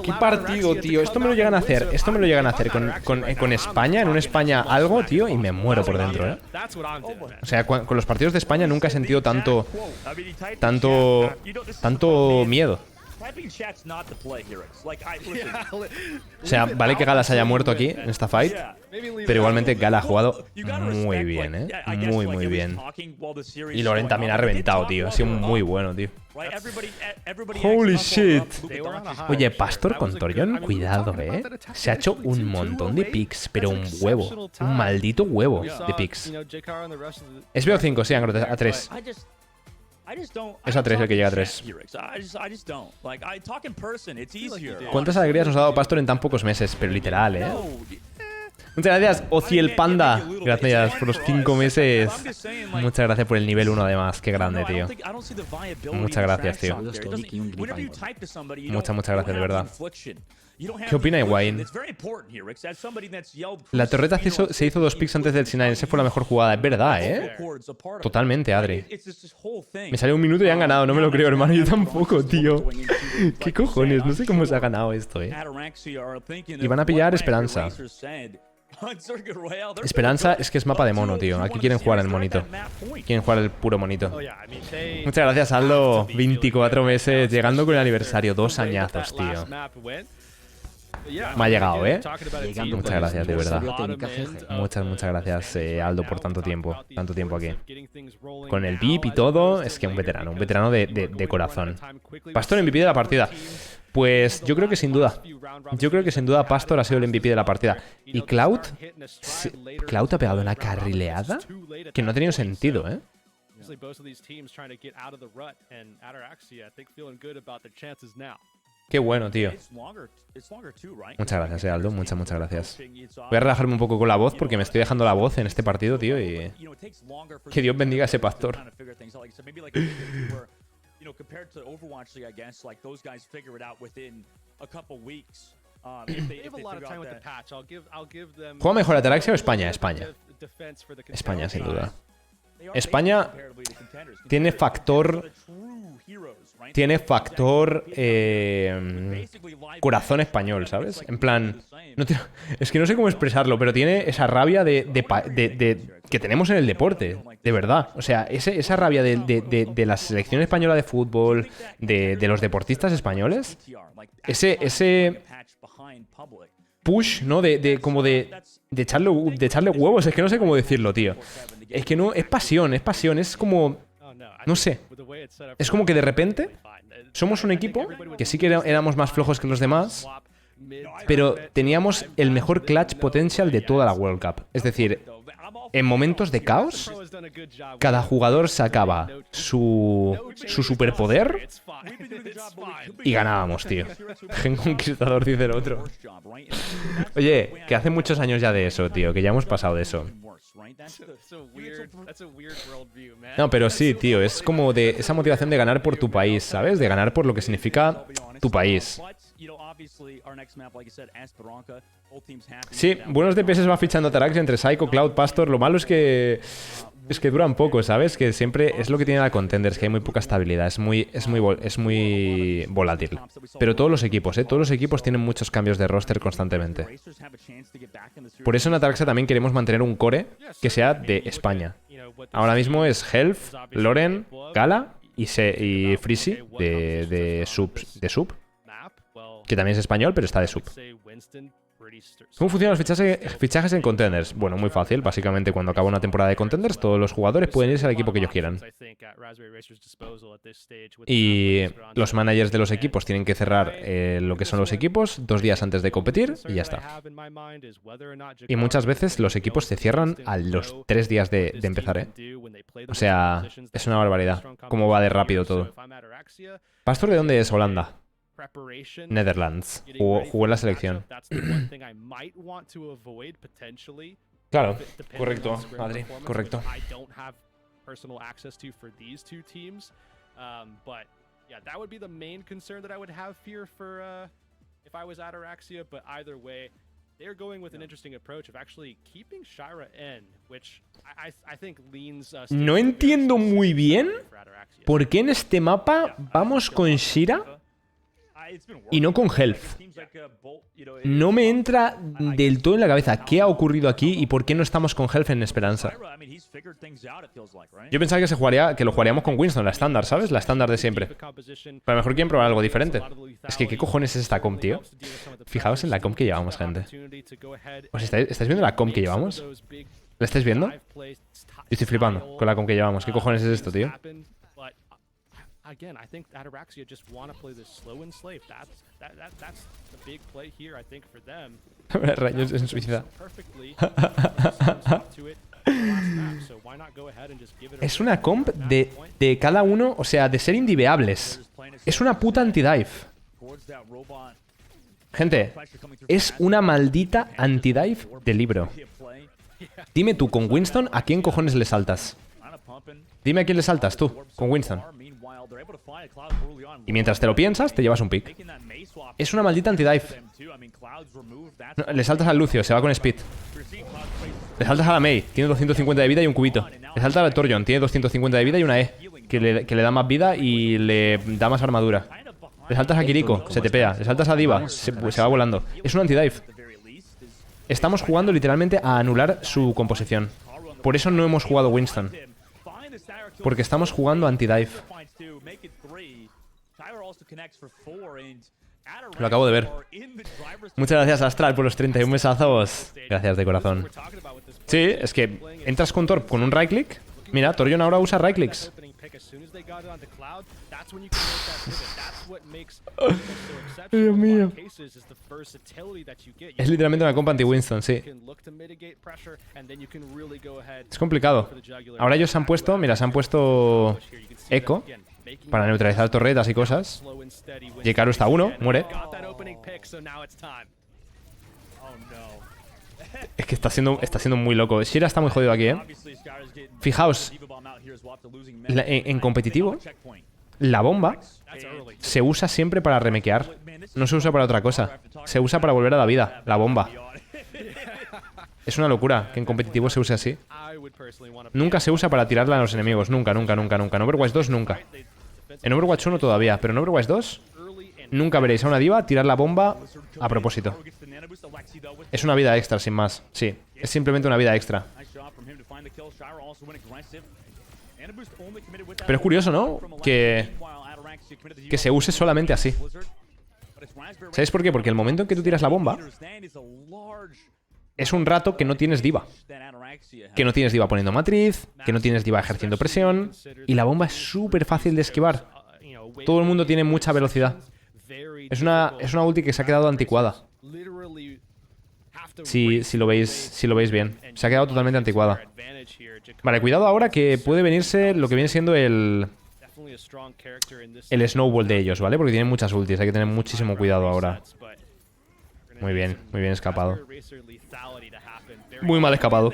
Qué partido, tío. Esto me lo llegan a hacer. Esto me lo llegan a hacer con España, en un España algo, tío, y me muero por dentro, ¿eh? O sea, con los partidos de España nunca he sentido tanto miedo. O sea, vale que Gala se haya muerto aquí, en esta fight, pero igualmente Gala ha jugado muy bien, ¿eh? Muy, muy bien. Y Loren también ha reventado, tío. Ha sido muy bueno, tío. Holy shit. Oye, Pastor con Torion, cuidado, ¿eh? Se ha hecho un montón de picks, pero un huevo. Un maldito huevo de picks. Es BO5, sí, a 3. Es a 3 el que llega a 3. ¿Cuántas alegrías nos ha dado Pastor en tan pocos meses? Pero literal, ¿eh? Muchas gracias, Ociel Panda. Gracias por los 5 meses. Muchas gracias por el nivel 1 además. Qué grande, tío. Muchas gracias, tío. Muchas gracias, de verdad. ¿Qué opina Wayne? La torreta se hizo 2 picks antes del C9. Esa fue la mejor jugada. Es verdad, ¿eh? Totalmente, Adri. Me salió un minuto y han ganado. No me lo creo, hermano. Yo tampoco, tío. ¿Qué cojones? No sé cómo se ha ganado esto, ¿eh? Y van a pillar Esperanza. Esperanza es que es mapa de mono, tío. Aquí quieren jugar el monito. Quieren jugar el puro monito. Muchas gracias, Aldo. 24 meses. Llegando con el aniversario. 2 añazos, tío. Me ha llegado, ¿eh? Muchas gracias, de verdad. Muchas gracias, Aldo, por tanto tiempo aquí. Con el VIP y todo, es que un veterano de corazón. Pastor MVP de la partida. Pues yo creo que sin duda. Yo creo que sin duda Pastor ha sido el MVP de la partida. Y Cloud ha pegado una carrileada que no ha tenido sentido, ¿eh? Qué bueno, tío. Muchas gracias, Aldo. Muchas gracias. Voy a relajarme un poco con la voz porque me estoy dejando la voz en este partido, tío. Y que Dios bendiga a ese Pastor. ¿Juega mejor Ataraxia o España? España, sin duda. España tiene factor corazón español, ¿sabes? En plan, es que no sé cómo expresarlo, pero tiene esa rabia que tenemos en el deporte, de verdad. O sea, esa rabia de la selección española de fútbol, de los deportistas españoles, ese push, ¿no? De echarle huevos, es que no sé cómo decirlo, tío. Es que no, es pasión, es como... No sé. Es como que de repente somos un equipo que sí que éramos más flojos que los demás, pero teníamos el mejor clutch potential de toda la World Cup. Es decir, en momentos de caos, cada jugador sacaba su superpoder y ganábamos, tío. Gen Conquistador, dice el otro. Oye, que hace muchos años ya de eso, tío, que ya hemos pasado de eso. No, pero sí, tío, es como de esa motivación de ganar por tu país, ¿sabes? De ganar por lo que significa tu país. Sí, buenos DPS va fichando Ataraxia entre Psycho, Cloud, Pastor. Lo malo es que duran poco, ¿sabes? Que siempre es lo que tiene la Contenders, que hay muy poca estabilidad, es muy volátil. Pero todos los equipos, todos los equipos tienen muchos cambios de roster constantemente. Por eso en Ataraxia también queremos mantener un core que sea de España. Ahora mismo es Health, Loren, Gala y Freezy de Sub, que también es español, pero está de Sub. ¿Cómo funcionan los fichajes en Contenders? Bueno, muy fácil. Básicamente, cuando acaba una temporada de Contenders, todos los jugadores pueden irse al equipo que ellos quieran. Y los managers de los equipos tienen que cerrar lo que son los equipos 2 días antes de competir y ya está. Y muchas veces los equipos se cierran a los 3 días de empezar, O sea, es una barbaridad cómo va de rápido todo. ¿Pastor de dónde es? Holanda. Netherlands. Jugó en la selección. Claro, correcto, Adri, correcto. They're going with an interesting approach of actually keeping Shira in, which I think leans No entiendo muy bien por qué en este mapa vamos con Shira y no con Health. No me entra del todo en la cabeza qué ha ocurrido aquí y por qué no estamos con Health en Esperanza. Yo pensaba que lo jugaríamos con Winston, la estándar, ¿sabes? La estándar de siempre. Pero a lo mejor quieren probar algo diferente. Es que, ¿qué cojones es esta comp, tío? Fijaos en la comp que llevamos, gente. ¿Estáis viendo la comp que llevamos? ¿La estáis viendo? Yo estoy flipando con la comp que llevamos. ¿Qué cojones es esto, tío? Again, I think Ataraxia just want to play this slow and slave. That's the big play here, I think, for them. Rayos en Suiza. Es una comp de cada uno, o sea, de ser indiviables. Es una puta anti-dive. Gente, es una maldita anti-dive de libro. Dime tú, con Winston, ¿a quién cojones le saltas? Dime a quién le saltas tú, con Winston. Y mientras te lo piensas, te llevas un pick. Es una maldita anti-dive. No, le saltas al Lucio, se va con speed. Le saltas a la Mei, tiene 250 de vida y un cubito. Le saltas al Torjon, tiene 250 de vida y una E, que le da más vida y le da más armadura. Le saltas a Kiriko, se te pea. Le saltas a Diva, se va volando. Es un anti-dive. Estamos jugando literalmente a anular su composición. Por eso no hemos jugado Winston. Porque estamos jugando anti-dive. Lo acabo de ver. Muchas gracias, Astral, por los 31 mesazos. Gracias de corazón. Sí, es que entras con Torp con un right click. Mira, Torjon ahora usa right clicks. Dios mío. Es literalmente una compa anti-Winston, sí. Es complicado. Ahora ellos se han puesto, mira, se han puesto Echo para neutralizar torretas y cosas. Jekaru está 1, muere. Es que está siendo muy loco. Shira está muy jodido aquí, Fijaos, en competitivo, la bomba se usa siempre para remequear. No se usa para otra cosa. Se usa para volver a la vida, la bomba. Es una locura que en competitivo se use así. Nunca se usa para tirarla a los enemigos. Nunca, nunca, nunca, nunca. En Overwatch 2 nunca. En Overwatch 1 todavía, pero en Overwatch 2 nunca veréis a una diva tirar la bomba a propósito. Es una vida extra, sin más. Sí, es simplemente una vida extra. Pero es curioso, ¿no? Que se use solamente así. ¿Sabéis por qué? Porque el momento en que tú tiras la bomba es un rato que no tienes diva. Que no tienes diva poniendo matriz, que no tienes diva ejerciendo presión. Y la bomba es súper fácil de esquivar. Todo el mundo tiene mucha velocidad. Es una ulti que se ha quedado anticuada. literally have to Si lo veis bien. Se ha quedado totalmente anticuada. Vale, cuidado ahora que puede venirse lo que viene siendo el snowball de ellos, ¿vale? Porque tienen muchas ultis, hay que tener muchísimo cuidado ahora. Muy bien escapado. Muy mal escapado.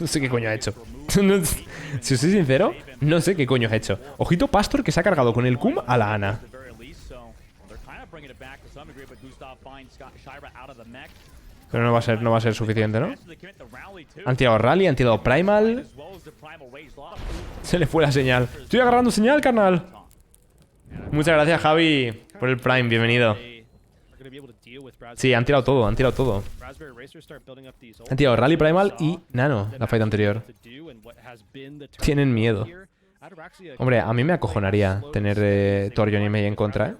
No sé qué coño ha hecho. Si os soy sincero, no sé qué coño ha hecho. Ojito Pastor que se ha cargado con el Cum a la Ana. Pero no va a ser suficiente, ¿no? Han tirado Rally, han tirado Primal. Se le fue la señal. Estoy agarrando señal, carnal. Muchas gracias, Javi, por el Prime. Bienvenido. Sí, han tirado todo, Han tirado Rally, Primal y Nano, la fight anterior. Tienen miedo. Hombre, a mí me acojonaría tener Torre y Mei en contra, ¿eh?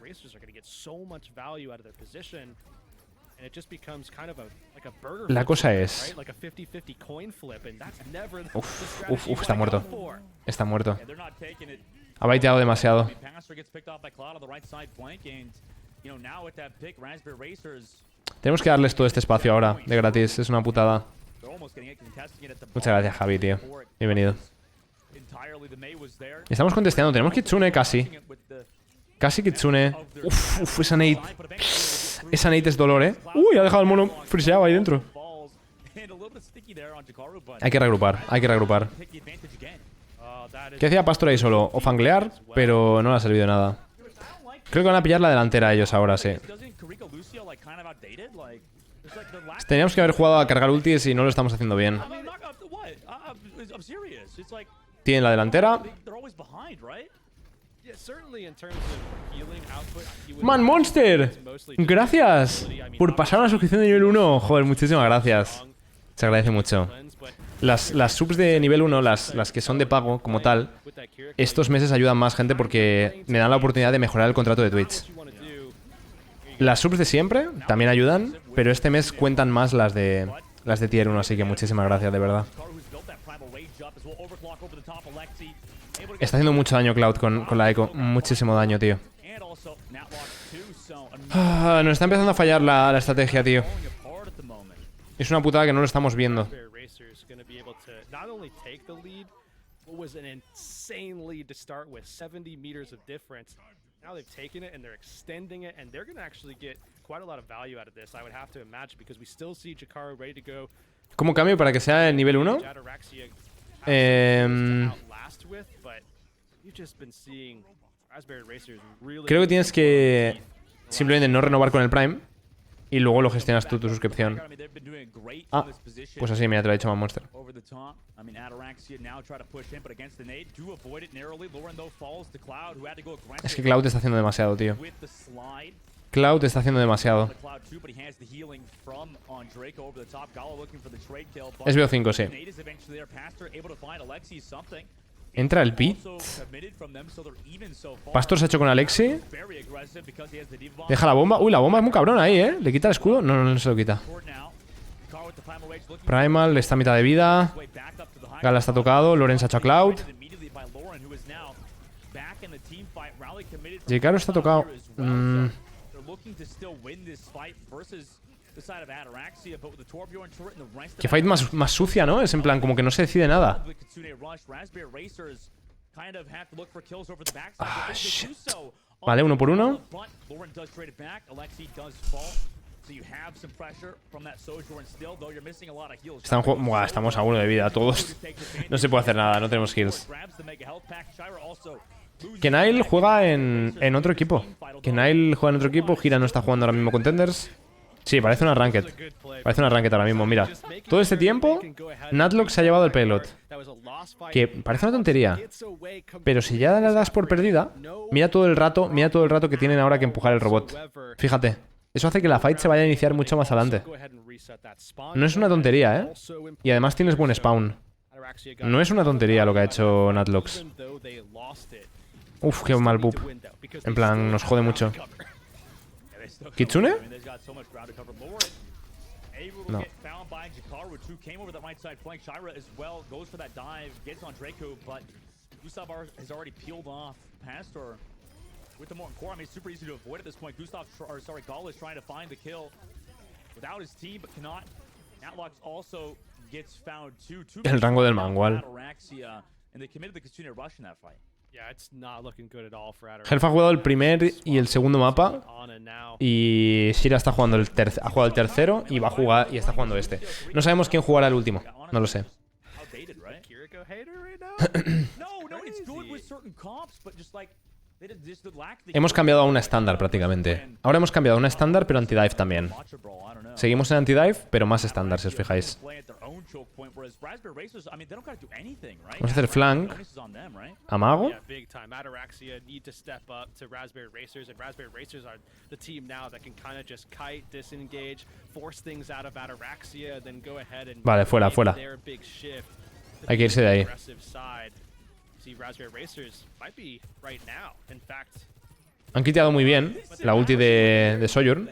La cosa es... Uf, está muerto. Está muerto. Ha baiteado demasiado. Tenemos que darles todo este espacio ahora, de gratis. Es una putada. Muchas gracias, Javi, tío. Bienvenido. Estamos contesteando. Tenemos Kitsune casi. Casi Kitsune. Uf, esa nade. Esa nade es dolor, ¿eh? Uy, ha dejado el mono friseado ahí dentro. Hay que regrupar. ¿Qué hacía Pastor ahí solo? O fanglear, pero no le ha servido de nada. Creo que van a pillar la delantera ellos ahora, sí. Teníamos que haber jugado a cargar ultis y no lo estamos haciendo bien. Tienen la delantera. ¡Man Monster! Gracias por pasar una suscripción de nivel 1. Joder, muchísimas gracias. Se agradece mucho. Las subs de nivel 1, las que son de pago como tal, estos meses ayudan más gente porque me dan la oportunidad de mejorar el contrato de Twitch. Las subs de siempre también ayudan, pero este mes cuentan más las de tier 1, así que muchísimas gracias, de verdad. Está haciendo mucho daño Cloud con la Echo. Muchísimo daño, tío. Nos está empezando a fallar la estrategia, tío. Es una putada que no lo estamos viendo. Now they've taken it and they're extending it, and they're going to actually get quite a lot of value out of this, I would have to imagine, because we still see Jakaru ready to go. ¿Cómo cambio para que sea el nivel 1? Creo que tienes que simplemente no renovar con el Prime y luego lo gestionas tú, tu suscripción. Ah, pues así, mira, te lo ha dicho Man Monster. Es que Cloud está haciendo demasiado, tío. Cloud está haciendo demasiado. Es BO5, sí. Entra el beat. Pastor se ha hecho con Alexi. Deja la bomba. Uy, la bomba es muy cabrona ahí, ¿eh? ¿Le quita el escudo? No, no se lo quita. Primal está a mitad de vida. Gala está tocado. Lorenz ha hecho a Cloud. Jikaru está tocado. Qué fight más sucia, ¿no? Es en plan, como que no se decide nada. Ah, shit. Vale, 1 por 1. Estamos a 1 de vida todos. No se puede hacer nada, no tenemos heals. Kenail juega en otro equipo. Kenail juega en otro equipo. Gira no está jugando ahora mismo Contenders. Sí, parece una ranked. Parece una ranked ahora mismo, mira. Todo este tiempo, Natlock se ha llevado el payload. Que parece una tontería. Pero si ya la das por perdida, mira todo el rato que tienen ahora que empujar el robot. Fíjate. Eso hace que la fight se vaya a iniciar mucho más adelante. No es una tontería, ¿eh? Y además tienes buen spawn. No es una tontería lo que ha hecho Natlox. Uf, qué mal poop. En plan, nos jode mucho. ¿Kitsune? No. With the Morton core, I mean, it's super easy to avoid at this point. Gall is trying to find the kill without his team, but cannot. Natlox also gets found too. El rango del mangual. Ataraxia, and they committed to continue to rush in that fight. Yeah, it's not looking good at all for Ataraxia. Helf ha jugado el primer y el segundo mapa. Y Shira está jugando ha jugado el tercero y va a jugar y está jugando este. No sabemos quién jugará el último. No lo sé. Hemos cambiado a una estándar prácticamente. Ahora hemos cambiado a una estándar pero anti-dive también. Seguimos en anti-dive pero más estándar si os fijáis. Vamos a hacer flank. Amago. Vale, fuera, fuera. Hay que irse de ahí. Han quitado muy bien la ulti de Sojourn.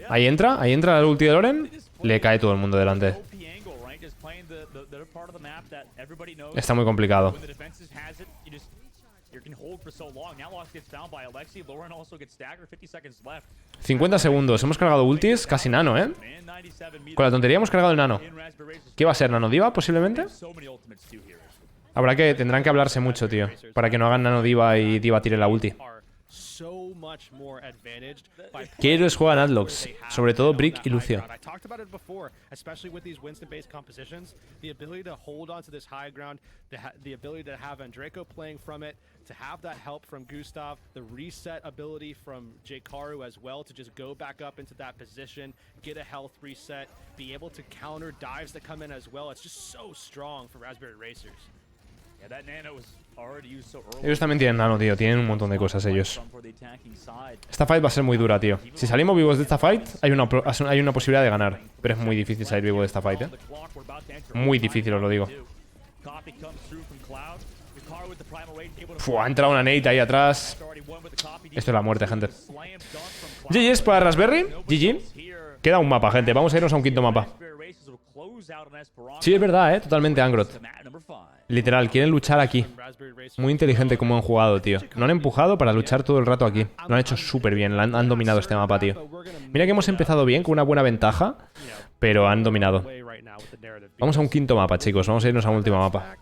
Ahí entra la ulti de Loren. Le cae todo el mundo delante. Está muy complicado. 50 segundos. Hemos cargado ultis. Casi nano, ¿eh? Con la tontería hemos cargado el nano. ¿Qué va a ser? ¿Nano diva posiblemente? Tendrán que hablarse mucho, tío. Para que no hagan nano diva y diva tire la ulti. ¿Qué héroes juegan Adlocks? Sobre todo Brick y Lucio. To have that help from Gustav, the reset ability from Jkaru as well to just go back up into that position, get a health reset, be able to counter dives that come in as well. It's just so strong for Raspberry Racers. Yeah, that nano was already used so early. Ellos también tienen nano, tío. Tienen un montón de cosas ellos. Esta fight va a ser muy dura, tío. Si salimos vivos de esta fight, hay una posibilidad de ganar. Pero es muy difícil salir vivo de esta fight, Muy difícil, os lo digo. Ha entrado una nade ahí atrás. Esto es la muerte, gente. GG's para Raspberry. GG. Queda un mapa, gente. Vamos a irnos a un quinto mapa. Sí, es verdad, totalmente Angrot. Literal, quieren luchar aquí. Muy inteligente como han jugado, tío. No han empujado para luchar todo el rato aquí. Lo han hecho súper bien. Han dominado este mapa, tío. Mira que hemos empezado bien, con una buena ventaja. Pero han dominado. Vamos a un quinto mapa, chicos. Vamos a irnos a un último mapa.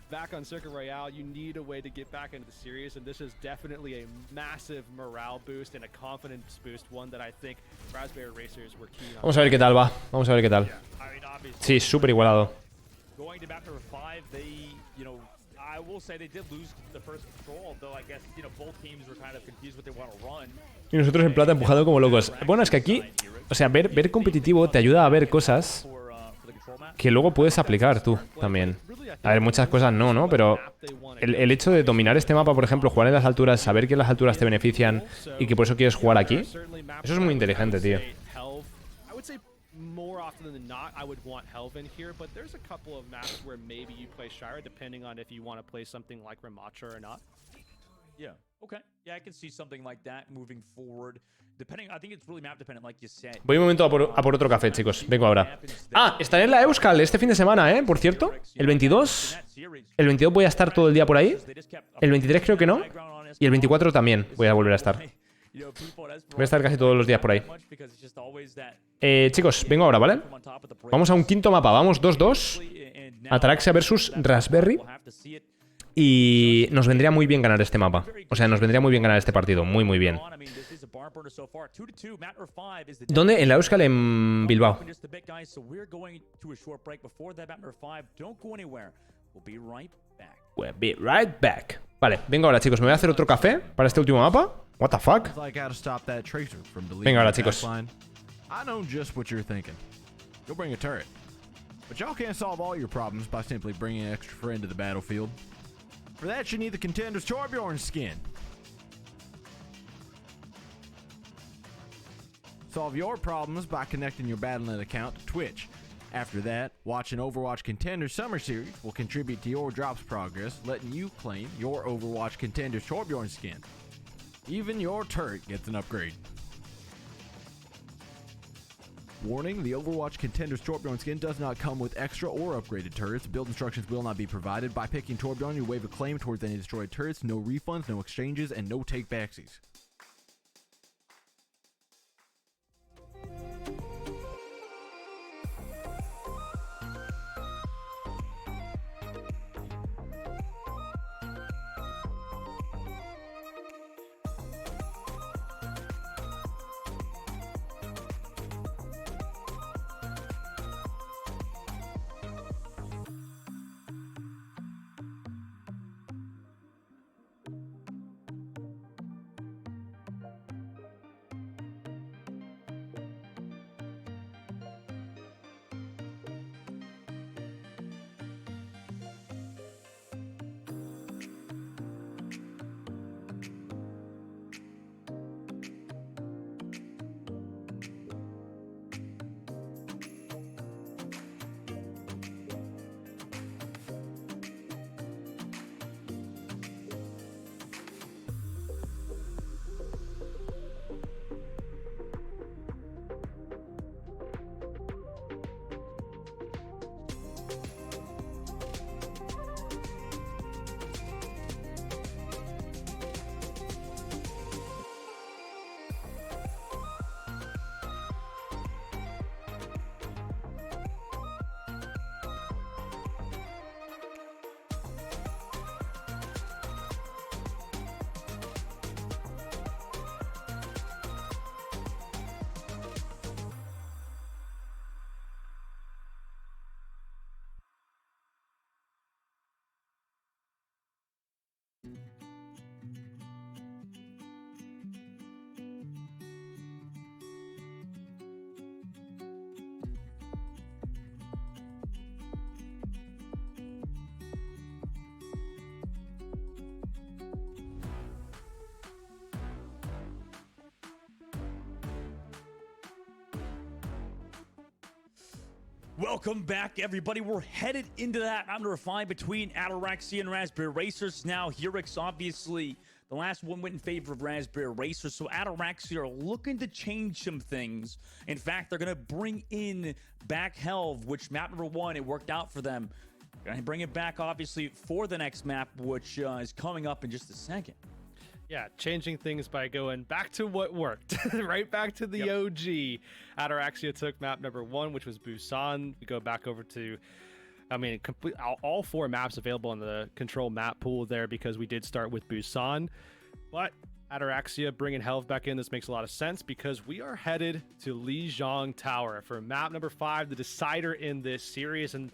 Back on Circuit Royale, you need a way to get back into the series, and this is definitely a massive morale boost and a confidence boost, one that I think Raspberry Racers were keen on. Vamos a ver qué tal va. Vamos a ver qué tal. Sí, súper igualado. Going to map number 5, they, I will say they did lose the first control, though I guess, both teams were kind of confused what they want to run. Y nosotros en plata empujando como locos. Bueno, es que aquí, o sea, ver competitivo te ayuda a ver cosas que luego puedes aplicar tú también. A ver, muchas cosas no, pero el hecho de dominar este mapa, por ejemplo, jugar en las alturas, saber que las alturas te benefician y que por eso quieres jugar aquí, eso es muy inteligente, tío. Voy un momento a por otro café, chicos. Vengo ahora. Ah, estaré en la Euskal este fin de semana, por cierto. El 22. El 22 voy a estar todo el día por ahí. El 23 creo que no. Y el 24 también voy a volver a estar. Voy a estar casi todos los días por ahí. Chicos, vengo ahora, ¿vale? Vamos a un quinto mapa. Vamos 2-2. Ataraxia versus Raspberry. Y nos vendría muy bien ganar este mapa. O sea, nos vendría muy bien ganar este partido. Muy, muy bien. ¿Dónde? En la Euskal, en Bilbao. We'll be right back. Vale, venga ahora, chicos. Me voy a hacer otro café para este último mapa. What the fuck? Venga ahora, chicos. I know just what you're thinking. You'll bring a turret. But y'all can't solve all your problems by simply bringing an extra friend to the battlefield. For that, you need the Contenders Torbjorn skin. Solve your problems by connecting your Battle.net account to Twitch. After that, watching Overwatch Contenders Summer Series will contribute to your drops progress, letting you claim your Overwatch Contenders Torbjorn skin. Even your turret gets an upgrade. Warning, the Overwatch Contenders Torbjorn skin does not come with extra or upgraded turrets. Build instructions will not be provided. By picking Torbjorn, you waive a claim towards any destroyed turrets. No refunds, no exchanges, and no take-backsies. Welcome back, everybody. We're headed into that round number 5 between Ataraxia and Raspberry Racers. Now, Hurix, obviously, the last one went in favor of Raspberry Racers, so Ataraxia are looking to change some things. In fact, they're going to bring in back Helve, which map number 1, it worked out for them. Going to bring it back, obviously, for the next map, which is coming up in just a second. Yeah, changing things by going back to what worked, right back to the OG. Ataraxia took map number 1, which was Busan. We go back over to, all 4 maps available in the control map pool there because we did start with Busan. But Ataraxia bringing Helve back in, this makes a lot of sense because we are headed to Lijiang Tower for map number 5, the decider in this series, and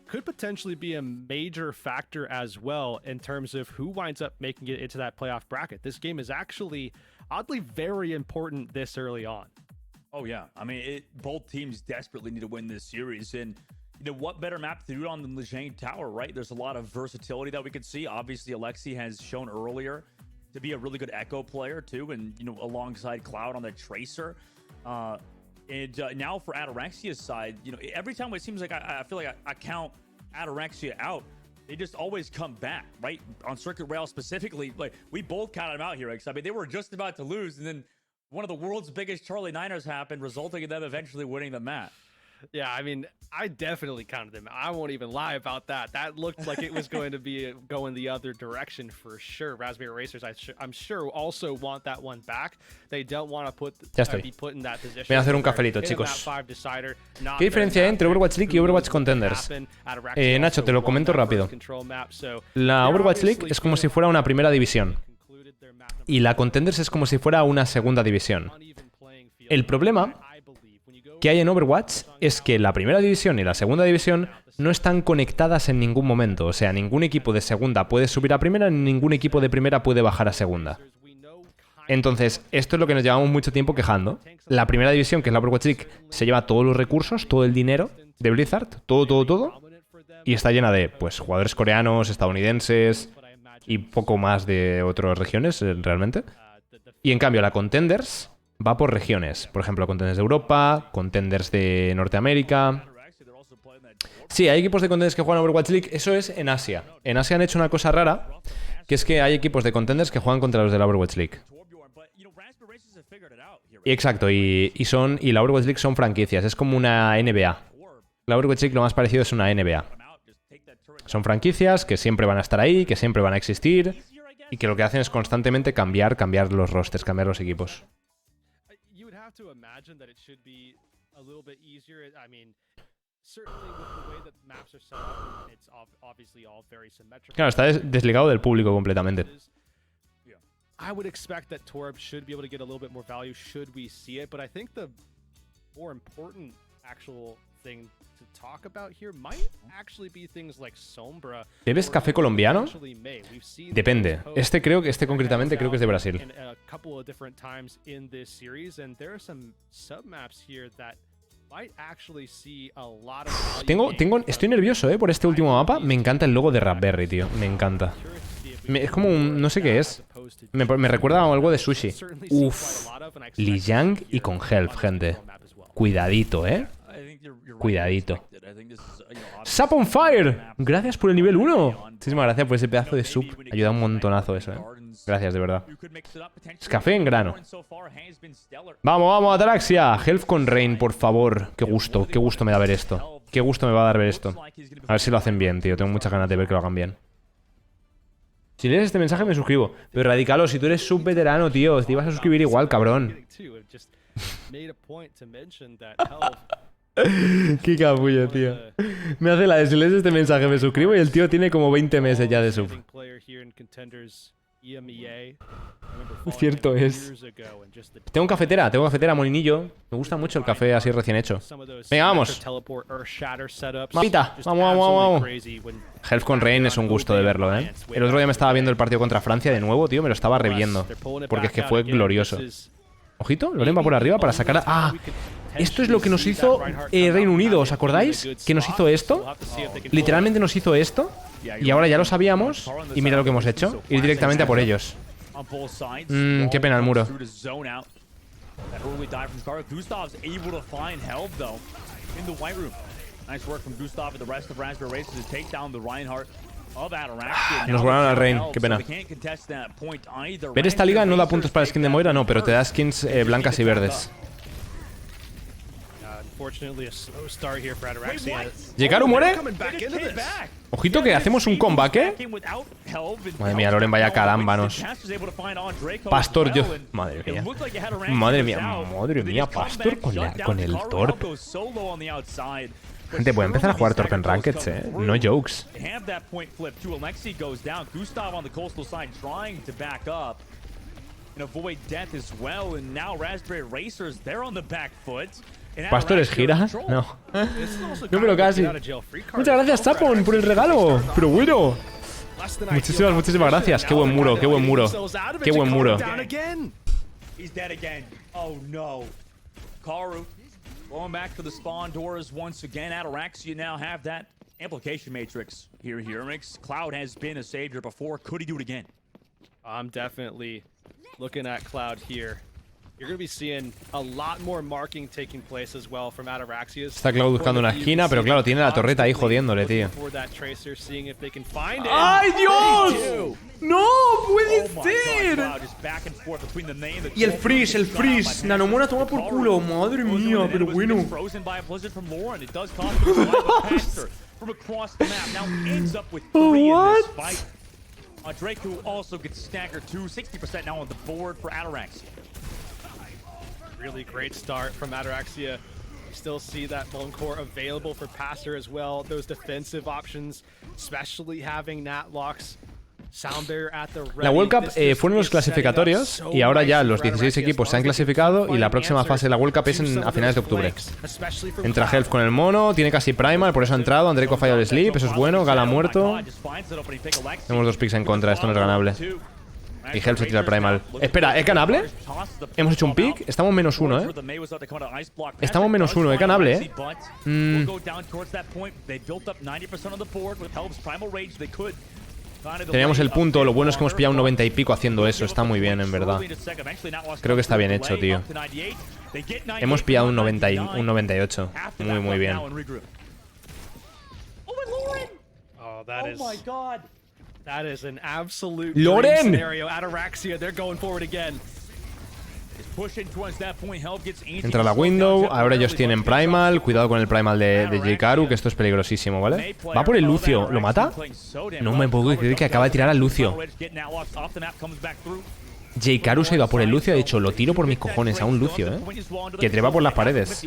could potentially be a major factor as well in terms of who winds up making it into that playoff bracket. This game is actually oddly very important this early on. Oh yeah, I mean, both teams desperately need to win this series, and you know what better map to do it on than Lijiang Tower, right? There's a lot of versatility that we could see. Obviously, Alexi has shown earlier to be a really good Echo player too, and you know, alongside Cloud on the Tracer. And now for Ataraxia's side, you know, every time it seems like I feel like I count Ataraxia out, they just always come back, right? On Circuit Rail specifically, like we both counted them out here. I mean, they were just about to lose, and then one of the world's biggest Charlie Niners happened, resulting in them eventually winning the match. Yeah, I mean, I definitely counted them. I won't even lie about that. That looked like it was going to be going the other direction for sure. Raspberry Racers, I'm sure, also want that one back. They don't want to be put in that position. Voy a hacer un cafelito, chicos. ¿Qué diferencia hay entre Overwatch League y Overwatch Contenders? Nacho, te lo comento rápido. La Overwatch League es como si fuera una primera división. Y la Contenders es como si fuera una segunda división. El problema que hay en Overwatch es que la primera división y la segunda división no están conectadas en ningún momento. O sea, ningún equipo de segunda puede subir a primera, ni ningún equipo de primera puede bajar a segunda. Entonces, esto es lo que nos llevamos mucho tiempo quejando. La primera división, que es la Overwatch League, se lleva todos los recursos, todo el dinero de Blizzard, todo. Y está llena de, pues, jugadores coreanos, estadounidenses y poco más de otras regiones, realmente. Y en cambio, la Contenders va por regiones. Por ejemplo, Contenders de Europa, Contenders de Norteamérica. Sí, hay equipos de Contenders que juegan Overwatch League. Eso es en Asia. En Asia han hecho una cosa rara, que es que hay equipos de Contenders que juegan contra los de la Overwatch League. Y exacto, y la Overwatch League son franquicias, es como una NBA. La Overwatch League lo más parecido es una NBA. Son franquicias que siempre van a estar ahí, que siempre van a existir, y que lo que hacen es constantemente cambiar los rosters, cambiar los equipos. Claro, está desligado del público completamente. I would expect that Torre should be able to get a little bit more value should we see it, but I think the more important actual thing to talk about here might actually be things like Sombra. ¿Bebes café colombiano? Depende. Este concretamente creo que es de Brasil. A couple of different times in this series, and there are some submaps here that might actually see a lot of Estoy nervioso, por este último mapa. Me encanta el logo de Raspberry, tío. Me encanta. Es como un... no sé qué es. Me recuerda a algo de sushi. Uf. Lijiang y con Health, gente. Cuidadito, Cuidadito. Sap on Fire. Gracias por el nivel 1. Muchísimas gracias por ese pedazo de sub. Ayuda un montonazo eso, Gracias, de verdad. Es café en grano. Vamos, Ataraxia. Health con Rain, por favor. Qué gusto me da ver esto. Qué gusto me va a dar ver esto. A ver si lo hacen bien, tío. Tengo muchas ganas de ver que lo hagan bien. Si lees este mensaje me suscribo. Pero Radicalo, si tú eres sub-veterano, tío, te ibas a suscribir igual, cabrón. Qué capullo, tío. Me hace la de si lees este mensaje me suscribo y el tío tiene como 20 meses ya de sub. Cierto es. Tengo cafetera, molinillo. Me gusta mucho el café así recién hecho. Venga, vamos. Mapita, vamos. Health con Rain es un gusto de verlo, El otro día me estaba viendo el partido contra Francia de nuevo, tío. Me lo estaba reviendo. Porque es que fue glorioso. Ojito, Loren va por arriba para sacar a... ¡Ah! Esto es lo que nos hizo Reino Unido, ¿os acordáis? Que nos hizo esto. Literalmente nos hizo esto. Y ahora ya lo sabíamos. Y mira lo que hemos hecho. Ir directamente a por ellos. Qué pena el muro. Nos volaron al Rain, qué pena. Ver esta liga no da puntos para skin de Moira, no, pero te da skins blancas y verdes. ¿Jekaru muere? Ojito que hacemos un comeback, Madre mía, Loren, vaya carámbanos. Pastor, yo... Madre mía, Pastor con el Torp. Gente, voy a empezar a jugar Torp en Rankeds, No jokes. ¿Pastores gira? No. No, pero casi. Muchas gracias, Sapon, por el regalo. Pero bueno. Muchísimas gracias. Qué buen muro. Going back for the spawn doors once again. Ataraxia now have that amplification matrix here. Cloud has been a savior before. Could he do it again? I'm definitely looking at Cloud here. You're going to be seeing a lot more marking taking place as well from Ataraxia. Está Cloud buscando una esquina, pero claro, tiene la torreta ahí jodiéndole, tío. ¡Ay, Dios! ¡No puede ser! Y el freeze. Nanomona toma por culo. Madre mía, pero bueno. What? Drake, who also gets staggered too. 60% now on the board for Ataraxia. Really great start from Ataraxia. You still see that bone core available for Passer as well. Those defensive options, especially having Nat locks. La World Cup fueron los clasificatorios y ahora ya los 16 equipos se han clasificado y la próxima fase de la World Cup es a finales de octubre. Entra Health con el mono, tiene casi Primal, por eso ha entrado. Andreiko ha fallado el sleep, eso es bueno. Gala muerto. Tenemos 2 picks en contra, esto no es ganable. Y Health se tira el Primal. Espera, ¿es ganable? Hemos hecho un pick. Estamos -1, Estamos -1, es ganable, Teníamos el punto, lo bueno es que hemos pillado un 90 y pico haciendo eso. Está muy bien, en verdad. Creo que está bien hecho, tío. Hemos pillado un 98. Muy bien. That is an absolute Loren. scenario. Ataraxia, they're going forward again. Entra la window. Ahora ellos tienen primal. Cuidado con el primal de Jikaru, que esto es peligrosísimo, ¿vale? Va por el Lucio. ¿Lo mata? No me puedo creer que acaba de tirar al Lucio. Jikaru se ha ido a por el Lucio. Ha dicho, lo tiro por mis cojones a un Lucio, ¿eh? Que trepa por las paredes.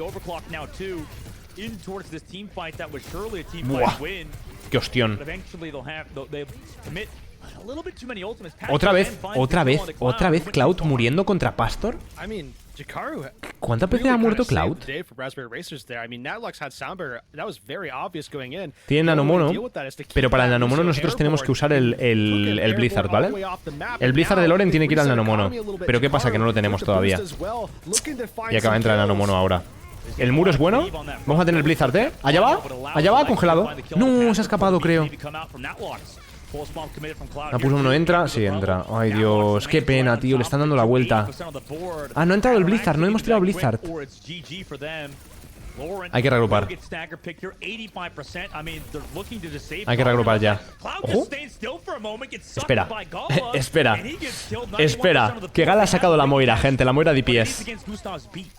Buah. Qué hostión. Otra vez Cloud muriendo contra Pastor. ¿Cuántas veces ha muerto Cloud? Tiene nanomono, pero para el nanomono nosotros tenemos que usar el Blizzard, ¿vale? El Blizzard de Loren tiene que ir al nanomono. Pero ¿qué pasa? Que no lo tenemos todavía. Y acaba de entrar el nanomono ahora. El muro es bueno. Vamos a tener el Blizzard, ¿eh? Allá va, congelado. No, se ha escapado, creo. La Pulse no entra. Sí, entra. Ay, Dios. Qué pena, tío. Le están dando la vuelta. Ah, no ha entrado el Blizzard. No hemos tirado Blizzard. Hay que reagrupar. Hay que reagrupar ya. ¡Ojo! Espera. Espera. Que Gala ha sacado la Moira, gente. La Moira de DPS.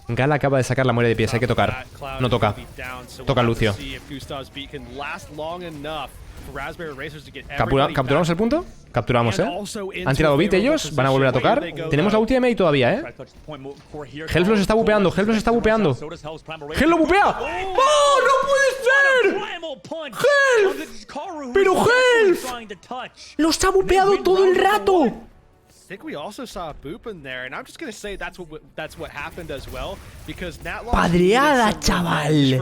Gala acaba de sacar la Moira de DPS. Hay que tocar. No toca. Toca Lucio. ¿Capturamos el punto? Capturamos, ¿eh? Han tirado beat ellos. Van a volver a tocar. Tenemos la ulti de Mei todavía, ¿eh? Helf los está bupeando. Helf lo bupea. ¡Oh, no puede ser! ¡Helf! ¡Pero Helf! ¡Los ha bupeado todo el rato! I think we also saw a boop in there, and I'm just gonna say that's what happened as well, because Natlock ¡Padreada, chaval!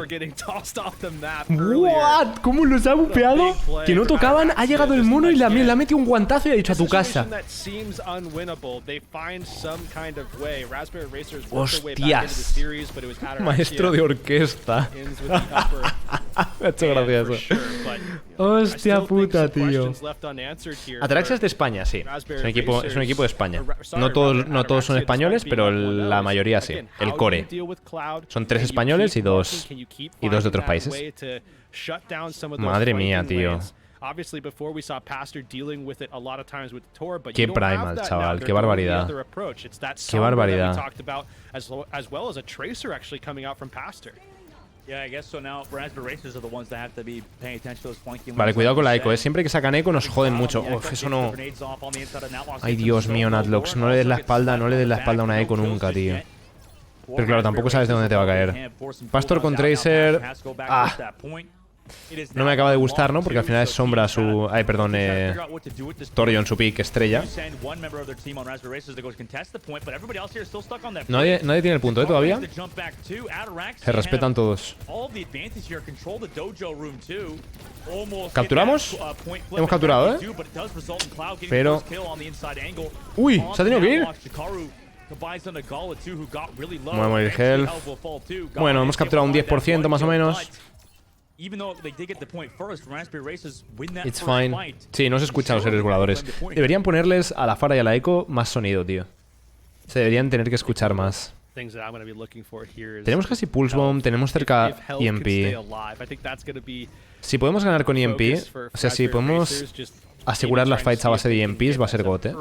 ¿What? ¿Cómo los ha bupeado? Que no tocaban, ha llegado el mono y le ha metido un guantazo y ha dicho a tu casa. ¡Hostias! Maestro de orquesta. Me ha hecho gracia eso. Hostia puta, tío. Ataraxia es de España, sí. Es un equipo de España. No todos son españoles, pero la mayoría sí. El core. Son 3 españoles y dos de otros países. Madre mía, tío. Qué primal, chaval. Qué barbaridad. Qué barbaridad. Vale, cuidado con la eco, siempre que sacan eco nos joden mucho. Uf, eso no. Ay, Dios mío, Natlox. No le des la espalda a una eco nunca, tío. Pero claro, tampoco sabes de dónde te va a caer. Pastor con Tracer. Ah. No me acaba de gustar, ¿no? Porque al final es sombra su... Ay, perdón, Torion, su pick, estrella. Nadie tiene el punto, ¿eh? Todavía. Se respetan todos. ¿Capturamos? Hemos capturado, ¿eh? Pero... ¡Uy! ¿Se ha tenido que ir? Voy a morir Health. Bueno, hemos capturado un 10% más o menos. It's fine. Sí, no se escuchan los héroes voladores. Deberían ponerles a la Fara y a la Echo más sonido, tío. Se deberían tener que escuchar más. Tenemos casi Pulse Bomb, tenemos cerca EMP. Si podemos ganar con EMP, o sea, si podemos asegurar las fights a base de EMPs, va a ser gote.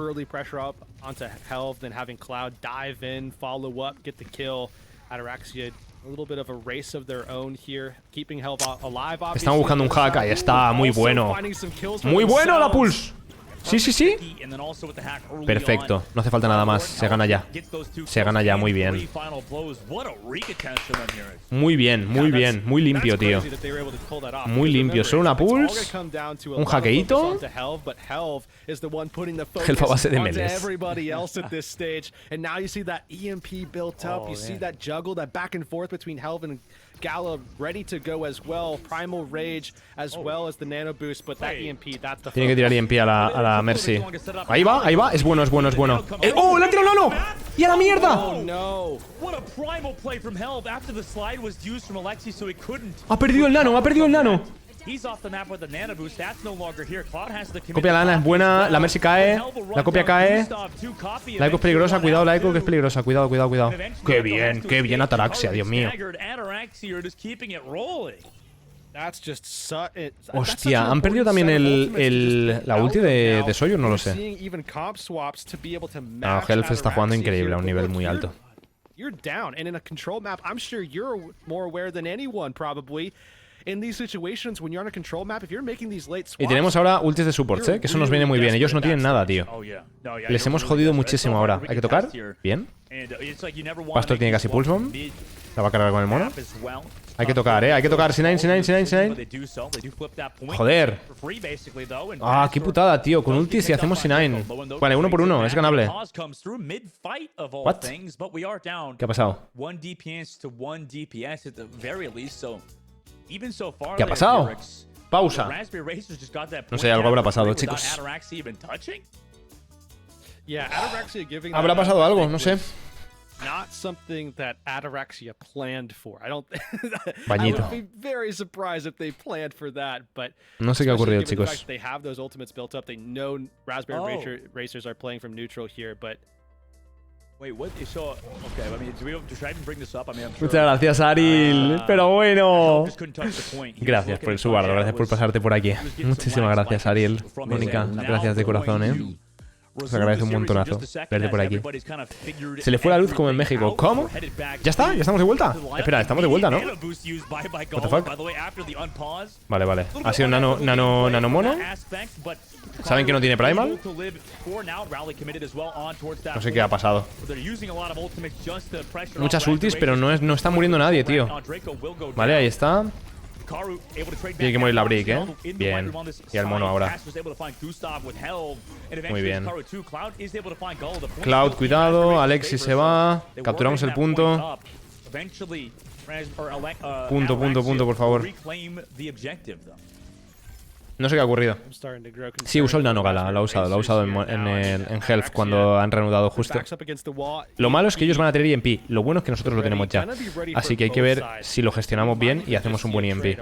Están buscando un hack, ahí está, muy bueno. Muy bueno la Pulse. Sí, sí, sí. Perfecto, no hace falta nada más, se gana ya. Se gana ya, muy bien. Muy bien, muy bien, muy limpio, tío. Muy limpio, solo una Pulse. Un hackeito. Helf a base de meles. Gala ready to go as well, Primal Rage as well as the Nano Boost, but that EMP, that's the... Tiene que tirar EMP a la Mercy. Ahí va, es bueno, es bueno, es bueno. ¡Oh, le ha tirado Nano! ¡Y a la mierda! Ha perdido el Nano, ha perdido el Nano. Copia la Ana es buena, la Mercy cae, la copia cae. La Echo es peligrosa, cuidado, la Echo que es peligrosa, cuidado, cuidado, cuidado. Qué bien Ataraxia, Dios mío. Hostia, han perdido también la ulti de Soyuz, no lo sé. No, Helf está jugando increíble a un nivel muy alto. you're down. And in a control map, I'm sure you're more aware than anyone probably. In these situations, when you're on a control map, if you're making these late swaps, Y tenemos ahora ultis de supports, que eso nos viene muy bien. Ellos no tienen nada, tío. Les hemos jodido muchísimo ahora. ¿Hay que tocar? Bien. Pastor tiene casi pulse bomb. La va a cargar con el mono. Hay que tocar, Hay que tocar. C9, C9, C9, C9. Joder. Ah, qué putada, tío. Con ultis y hacemos C9. Vale, 1 por 1. Es ganable. What? ¿Qué ha pasado? ¿Qué ha pasado? Pausa. No sé, algo habrá pasado, chicos. yeah, Ataraxia giving that Habrá pasado algo, no sé. not something that Ataraxia planned for. I don't. I Bañito. would be very surprised if they planned for that. But No sé qué ha ocurrido, especially given the chicos. fact that they have those ultimates built up. They know Raspberry Racers are playing from neutral here, but. Wait, what? So, okay, I mean, should I even bring this up? I mean, I'm sure. Muchas gracias, Aril. Pero bueno. Just couldn't touch the point. Gracias por el subardo, gracias por pasarte por aquí. Muchísimas gracias, Ariel. Mónica, gracias de corazón, Os agradezco un montonazo verte por aquí. Se le fue la luz como en México. ¿Cómo? ¿Ya está? ¿Ya estamos de vuelta? Espera, estamos de vuelta, ¿no? What the fuck? Vale, vale. Ha sido nano mono. ¿Saben que no tiene primal? No sé qué ha pasado. Muchas ultis, pero no está muriendo nadie, tío. Vale, ahí está. Tiene que morir la Brick, Bien. Y el mono ahora. Muy bien. Cloud, cuidado. Alexis se va. Capturamos el punto. Punto, por favor. No sé qué ha ocurrido. Sí, usó el nanogala, lo ha usado en Health cuando han reanudado justo. Lo malo es que ellos van a tener EMP, lo bueno es que nosotros lo tenemos ya. Así que hay que ver si lo gestionamos bien y hacemos un buen EMP.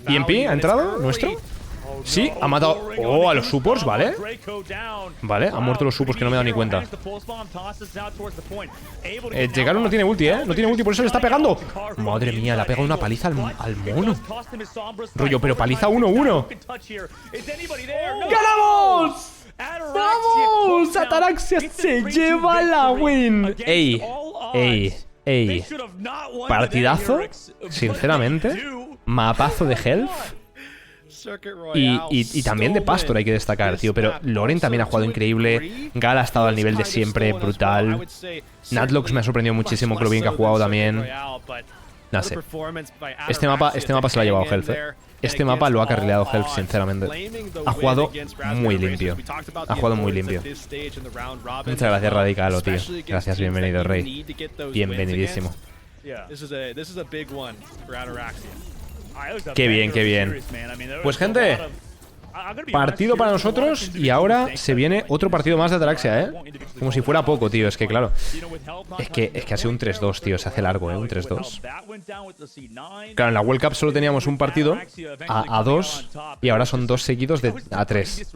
¿EMP ha entrado? ¿Nuestro? Sí, ha matado... Oh, a los supports, ¿vale? Vale, han muerto los supports que no me he dado ni cuenta. Jekaru no tiene ulti, No tiene ulti, por eso le está pegando. Madre mía, le ha pegado una paliza al mono. Rollo, pero paliza 1-1. ¡Ganamos! ¡Vamos! Ataraxia se lleva la win. Ey. Partidazo, sinceramente. Mapazo de Health. Y también de Pastor hay que destacar, tío. Pero Loren también ha jugado increíble. Gal ha estado al nivel de siempre, brutal. Natlox me ha sorprendido muchísimo con lo bien que ha jugado también. No sé. Este mapa se lo ha llevado Health, Este mapa lo ha carrileado Health, sinceramente. Ha jugado muy limpio. Muchas gracias, Radicalo, tío. Gracias, bienvenido, Rey. Bienvenidísimo. Qué bien. Pues gente, partido para nosotros y ahora se viene otro partido más de Ataraxia, Como si fuera poco, tío. Es que claro, es que ha sido un 3-2, tío. Se hace largo, un 3-2. Claro, en la World Cup solo teníamos un partido a 2 y ahora son 2 seguidos a 3.